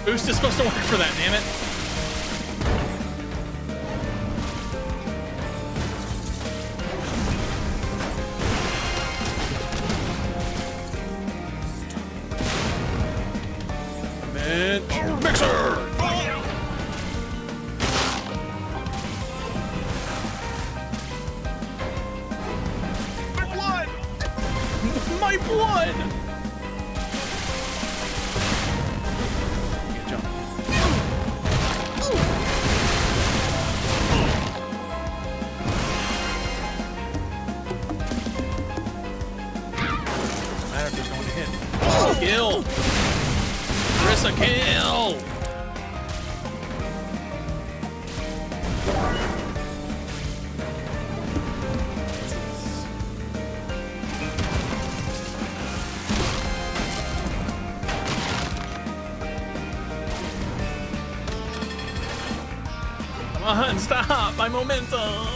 Boost is supposed to work for that, damn it. Mixer! My blood! My blood! Kill! Carissa, kill! Come on, stop! My momentum!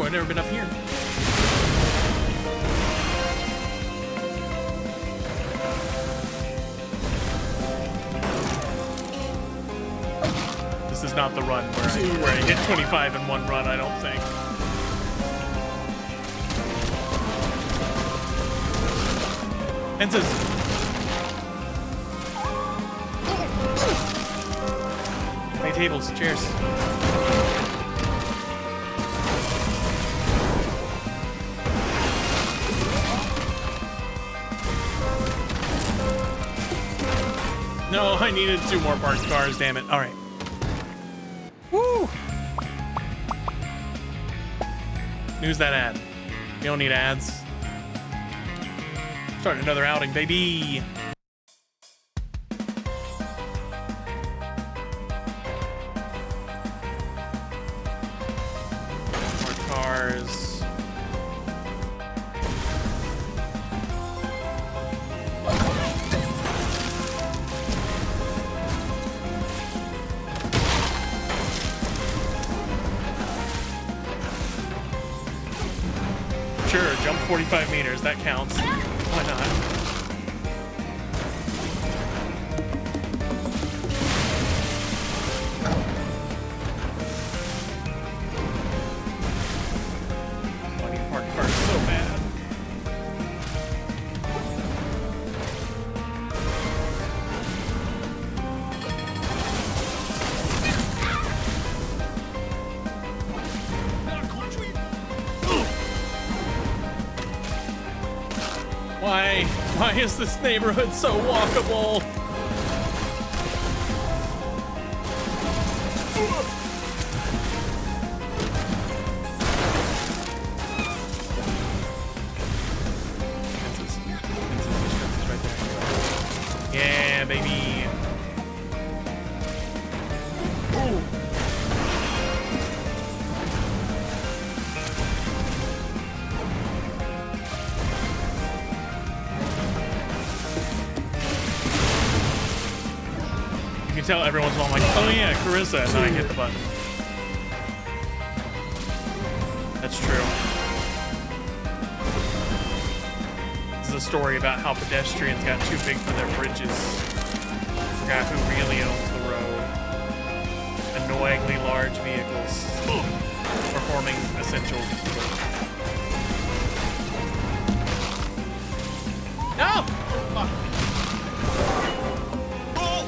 I've never been up here. This is not the run where I hit 25 in one run, I don't think. Fences. Play tables, cheers. No, I needed 2 more parked cars, damn it. All right. Woo! News that ad. You don't need ads. Starting another outing, baby. More cars. Sure, jump 45 meters, that counts. Why not? I need to park cars so bad. Why is this neighborhood so walkable? Yeah, baby. Ooh. You can tell everyone's all like, oh yeah, Carissa, and then I hit the button. That's true. story about how pedestrians got too big for their britches. Forgot who really owns the road. Annoyingly large vehicles performing essential work. No! Fuck. Oh!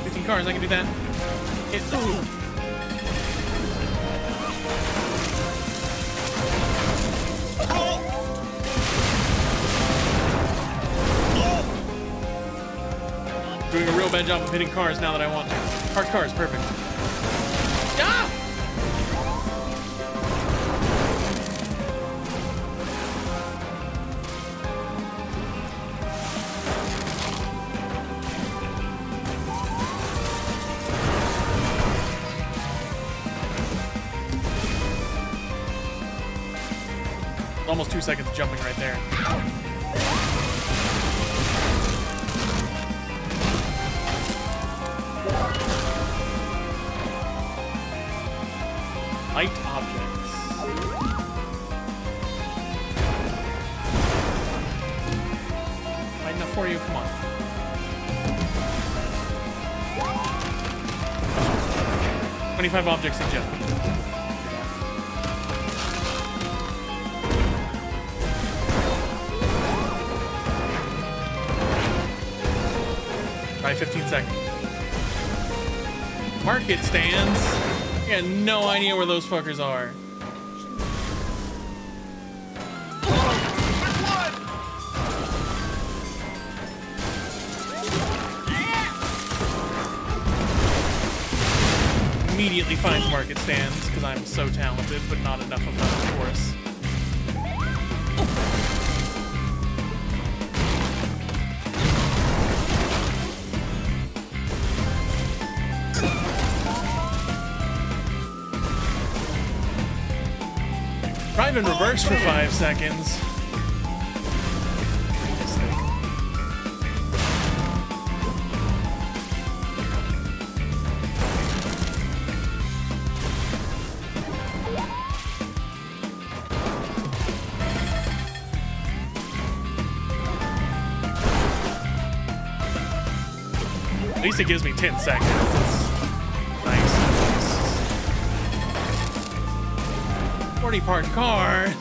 15 cars, I can do that. Hit. Ooh. Doing a real bad job of hitting cars now that I want to. Parked cars, perfect. Ah! Almost 2 seconds jumping right there. Light objects. Light enough for you? Come on. $25 objects to jump. Try 15 seconds. Market stands. I got no idea where those fuckers are. Immediately finds market stands because I'm so talented, but not enough of them, of course. Drive in reverse for 5 seconds. At least it gives me 10 seconds. That's nice. 40 parked cars.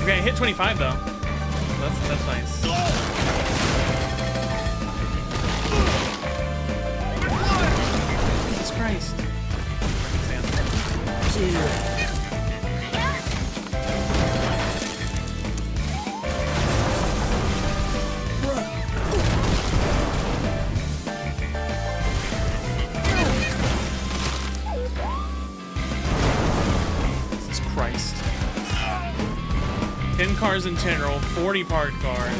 Okay, hit 25 though. That's nice. Jesus Christ. Jesus Christ. 10 cars in general, 40 parked cars.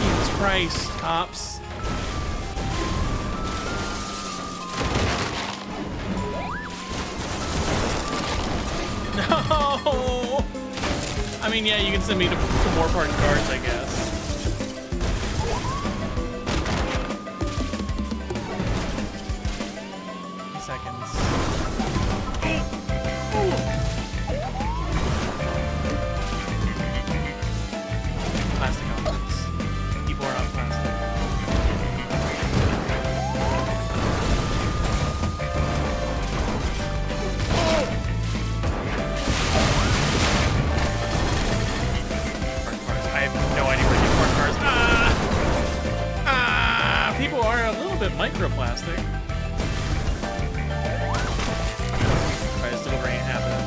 Jesus Christ, cops. No! I mean, yeah, you can send me to more parked cars, I guess. Seconds. Plastic objects. People are on plastic. Parked cars. I have no idea where to get parked cars. People are a little bit microplastic. Alright, this delivery ain't happening.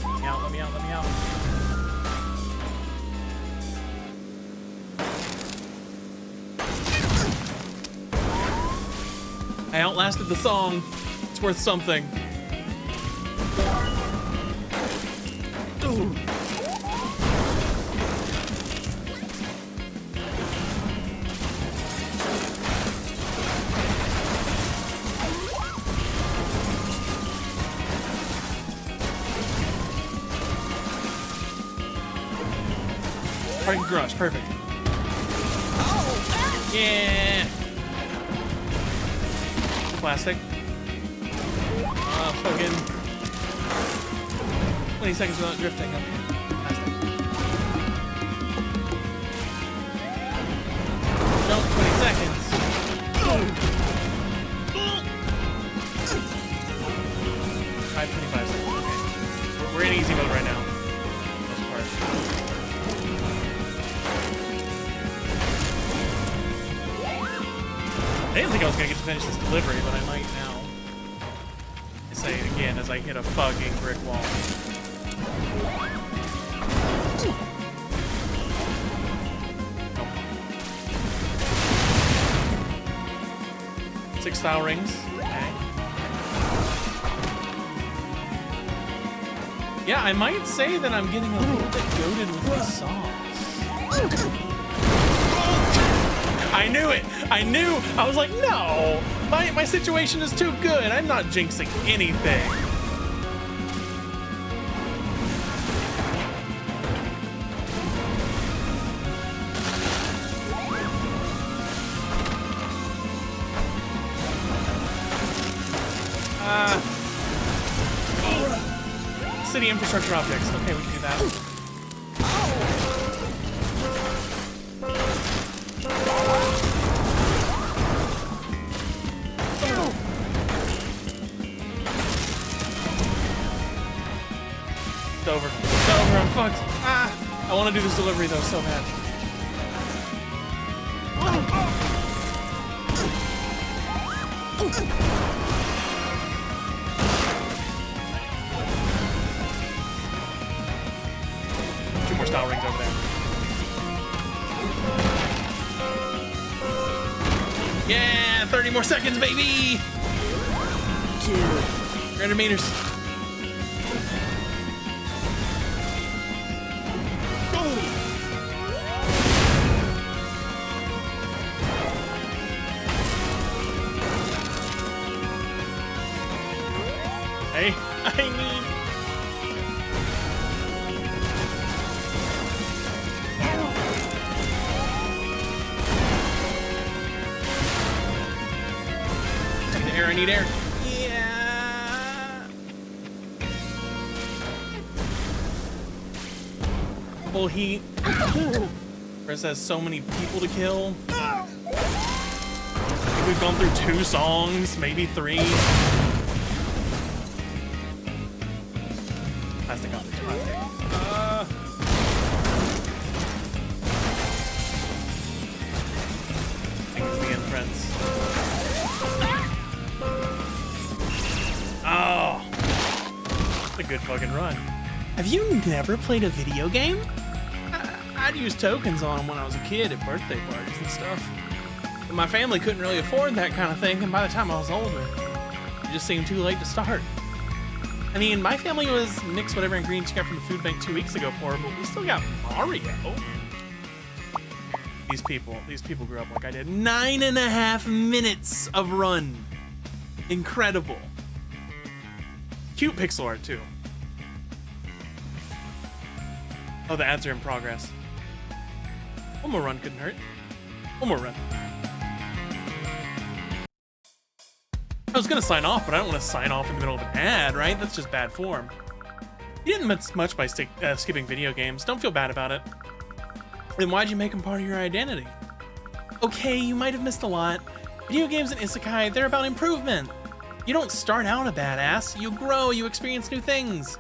Let me out, let me out. I outlasted the song. It's worth something. Ooh. Parking garage, perfect. Yeah. Plastic. Fucking 20 seconds without drifting. Okay. Plastic. No, 20 seconds. 25 seconds. Okay. We're in easy mode right now. Most part. I didn't think I was gonna get to finish this delivery, but I might now. I say it again as I hit a fucking brick wall. Oh. 6 style rings. Okay. Yeah, I might say that I'm getting a little bit goated with these songs. I knew it! I knew! I was like, no! My situation is too good. I'm not jinxing anything. City infrastructure objects. Okay, we can do that. It's over. It's over. I'm fucked. Ah! I want to do this delivery though so bad. Two more style rings over there. Yeah! 30 more seconds, baby! 300 meters. Hey, I need... I need air. Yeah. Full heat. Chris has so many people to kill. I think we've gone through 2 songs, maybe 3. Plastic objects, plastic. Things begin, friends. Oh, that's a good fucking run. Have you never played a video game? I'd use tokens on them when I was a kid at birthday parties and stuff. But my family couldn't really afford that kind of thing, and by the time I was older, it just seemed too late to start. I mean, my family was nix whatever ingredients you got from the food bank 2 weeks ago for, but we still got Mario. These people grew up like I did. 9.5 minutes of run. Incredible. Cute pixel art too. Oh, the ads are in progress. One more run couldn't hurt. One more run. I was gonna sign off, but I don't want to sign off in the middle of an ad, right? That's just bad form. You didn't miss much by skipping video games. Don't feel bad about it. Then why'd you make them part of your identity? Okay, you might have missed a lot. Video games and isekai, they're about improvement. You don't start out a badass. You grow, you experience new things.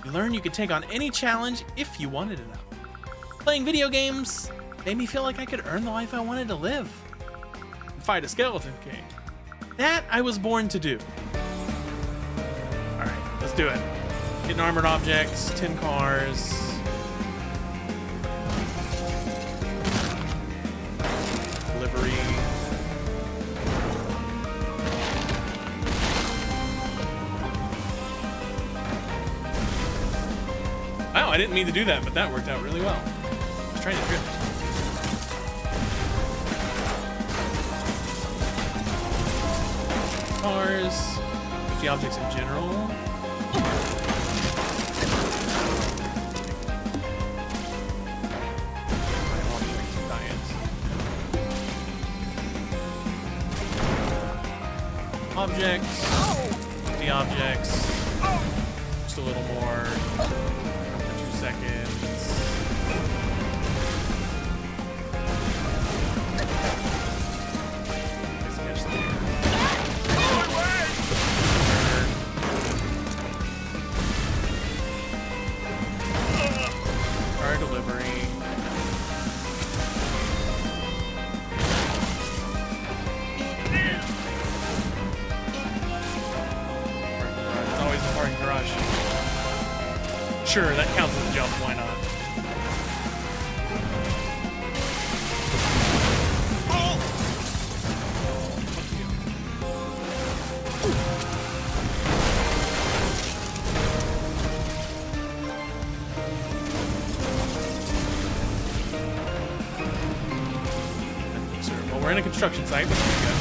You learn you could take on any challenge if you wanted it. Playing video games made me feel like I could earn the life I wanted to live. Fight a skeleton king. That I was born to do. All right, let's do it. Getting armored objects, 10 cars. Delivery. Wow, I didn't mean to do that, but that worked out really well. I was trying to drift. Cars, 50 objects in general. objects. The objects. Just a little more. For 2 seconds. Let's catch there. Our delivery. It's always a parking garage. Sure, that counts as a jump, why not? Well, we're in a construction site, which is good.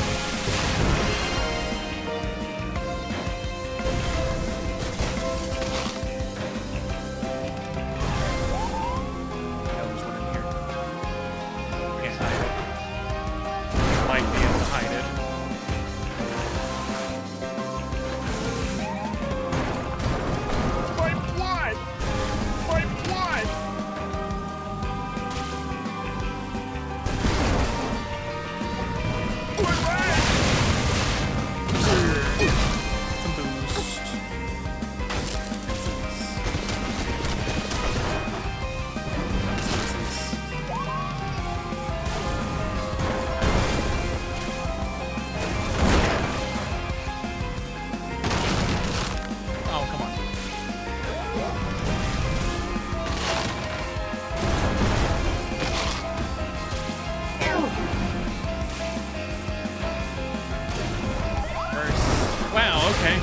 Wow, okay.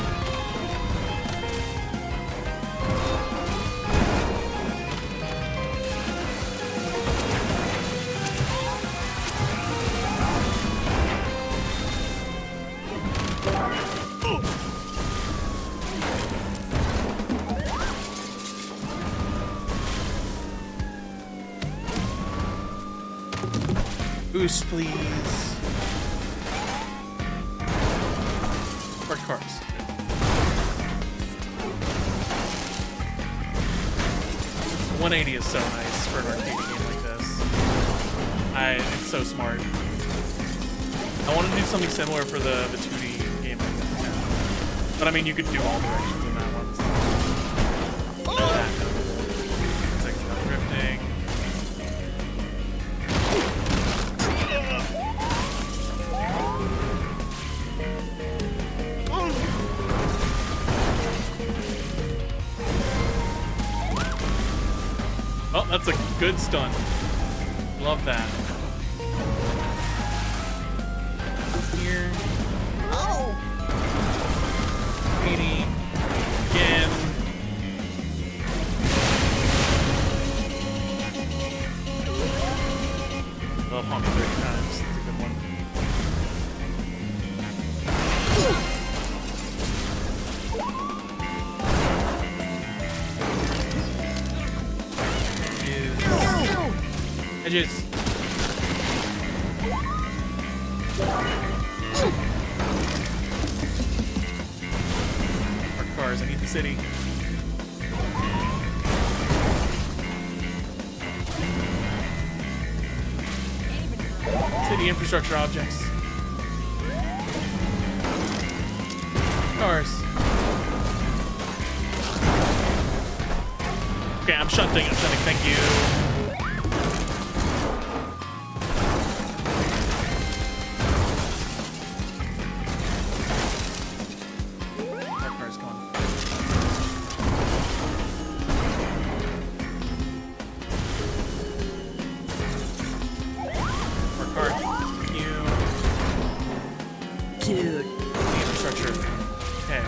Boost, please. Park cars. 180 is so nice for an arcade game like this. It's so smart. I want to do something similar for the 2D game like that. But I mean, you could do all directions in that one. So. It's like drifting. Oh, that's a good stunt. Love that. Here. Oh! 80. Again. Love honk 30 times. That's a good one. Edges. Park cars, I need the city. City infrastructure objects. Cars. Okay, I'm shunting, thank you. Dude. Infrastructure. Okay.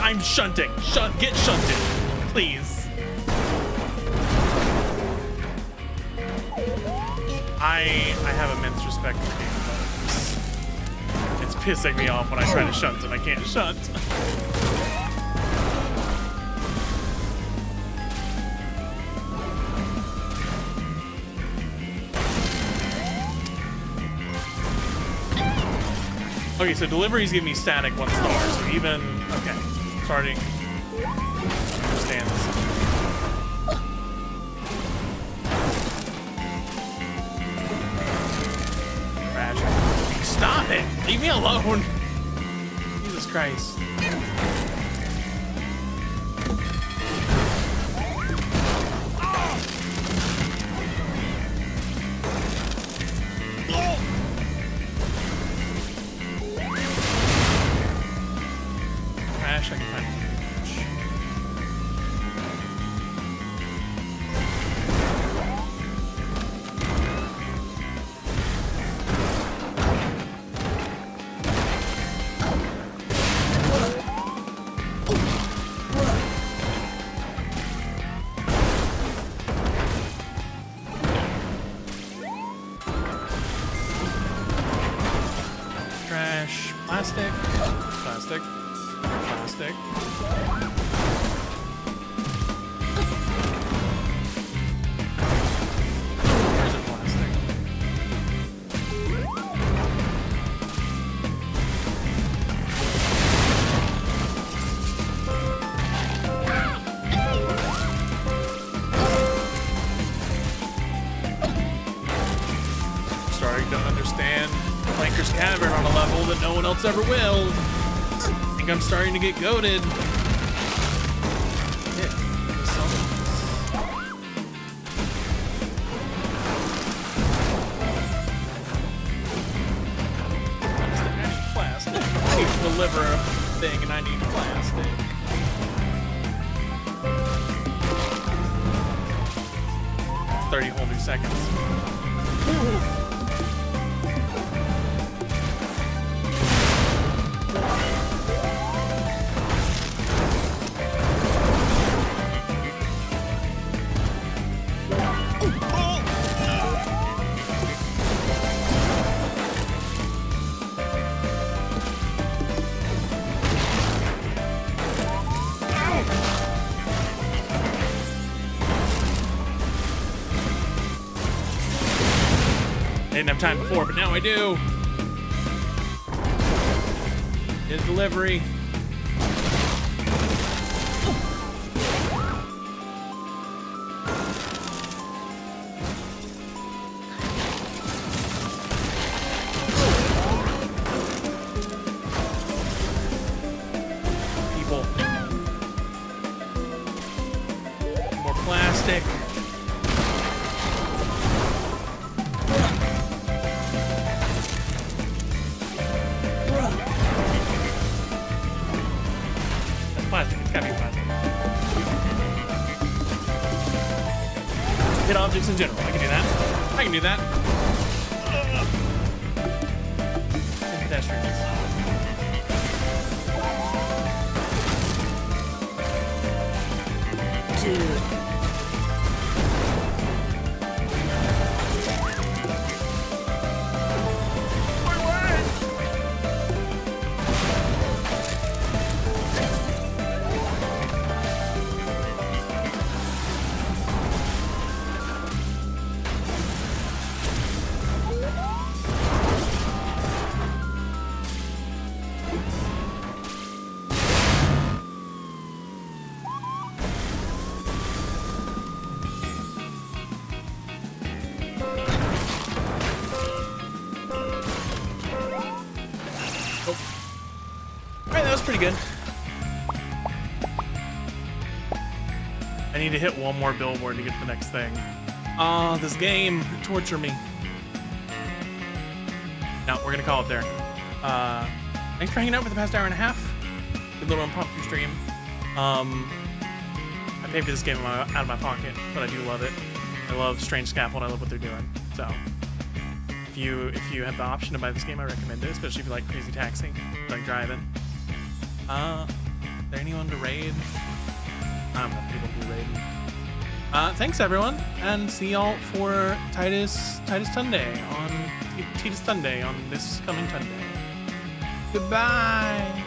I'm shunting. Get shunted, please. I have immense respect for game modes. It's pissing me off when I try to shunt and I can't shunt. Okay, so deliveries give me static 1 star, so even, okay, starting to understand this. Crash. Stop it! Leave me alone! Jesus Christ. Crash, I can find it. Trash, plastic, plastic, plastic. Where's the plastic? Starting to understand Flanker's Cavern on a level that no one else ever will. I think I'm starting to get goated. Yeah, I need plastic. I need to deliver a thing and I need plastic. That's 30 whole new seconds. I didn't have time before, but now I do. His delivery. People. More plastic. Plastic, it's gotta be plastic. Hit objects in general, I can do that. I can do that. And pedestrians. Dude. Alright, that was pretty good. I need to hit one more billboard to get to the next thing. This game, torture me. No, we're gonna call it there. Thanks for hanging out for the past hour and a half. Good little impromptu stream. I paid for this game out of my pocket, but I do love it. I love Strange Scaffold. I love what they're doing. So, if you have the option to buy this game, I recommend it, especially if you like crazy taxing, like driving. Is there anyone to raid? I don't know if people do raid. Thanks everyone, and see y'all for Titus Tunday on this coming Tunday. Goodbye.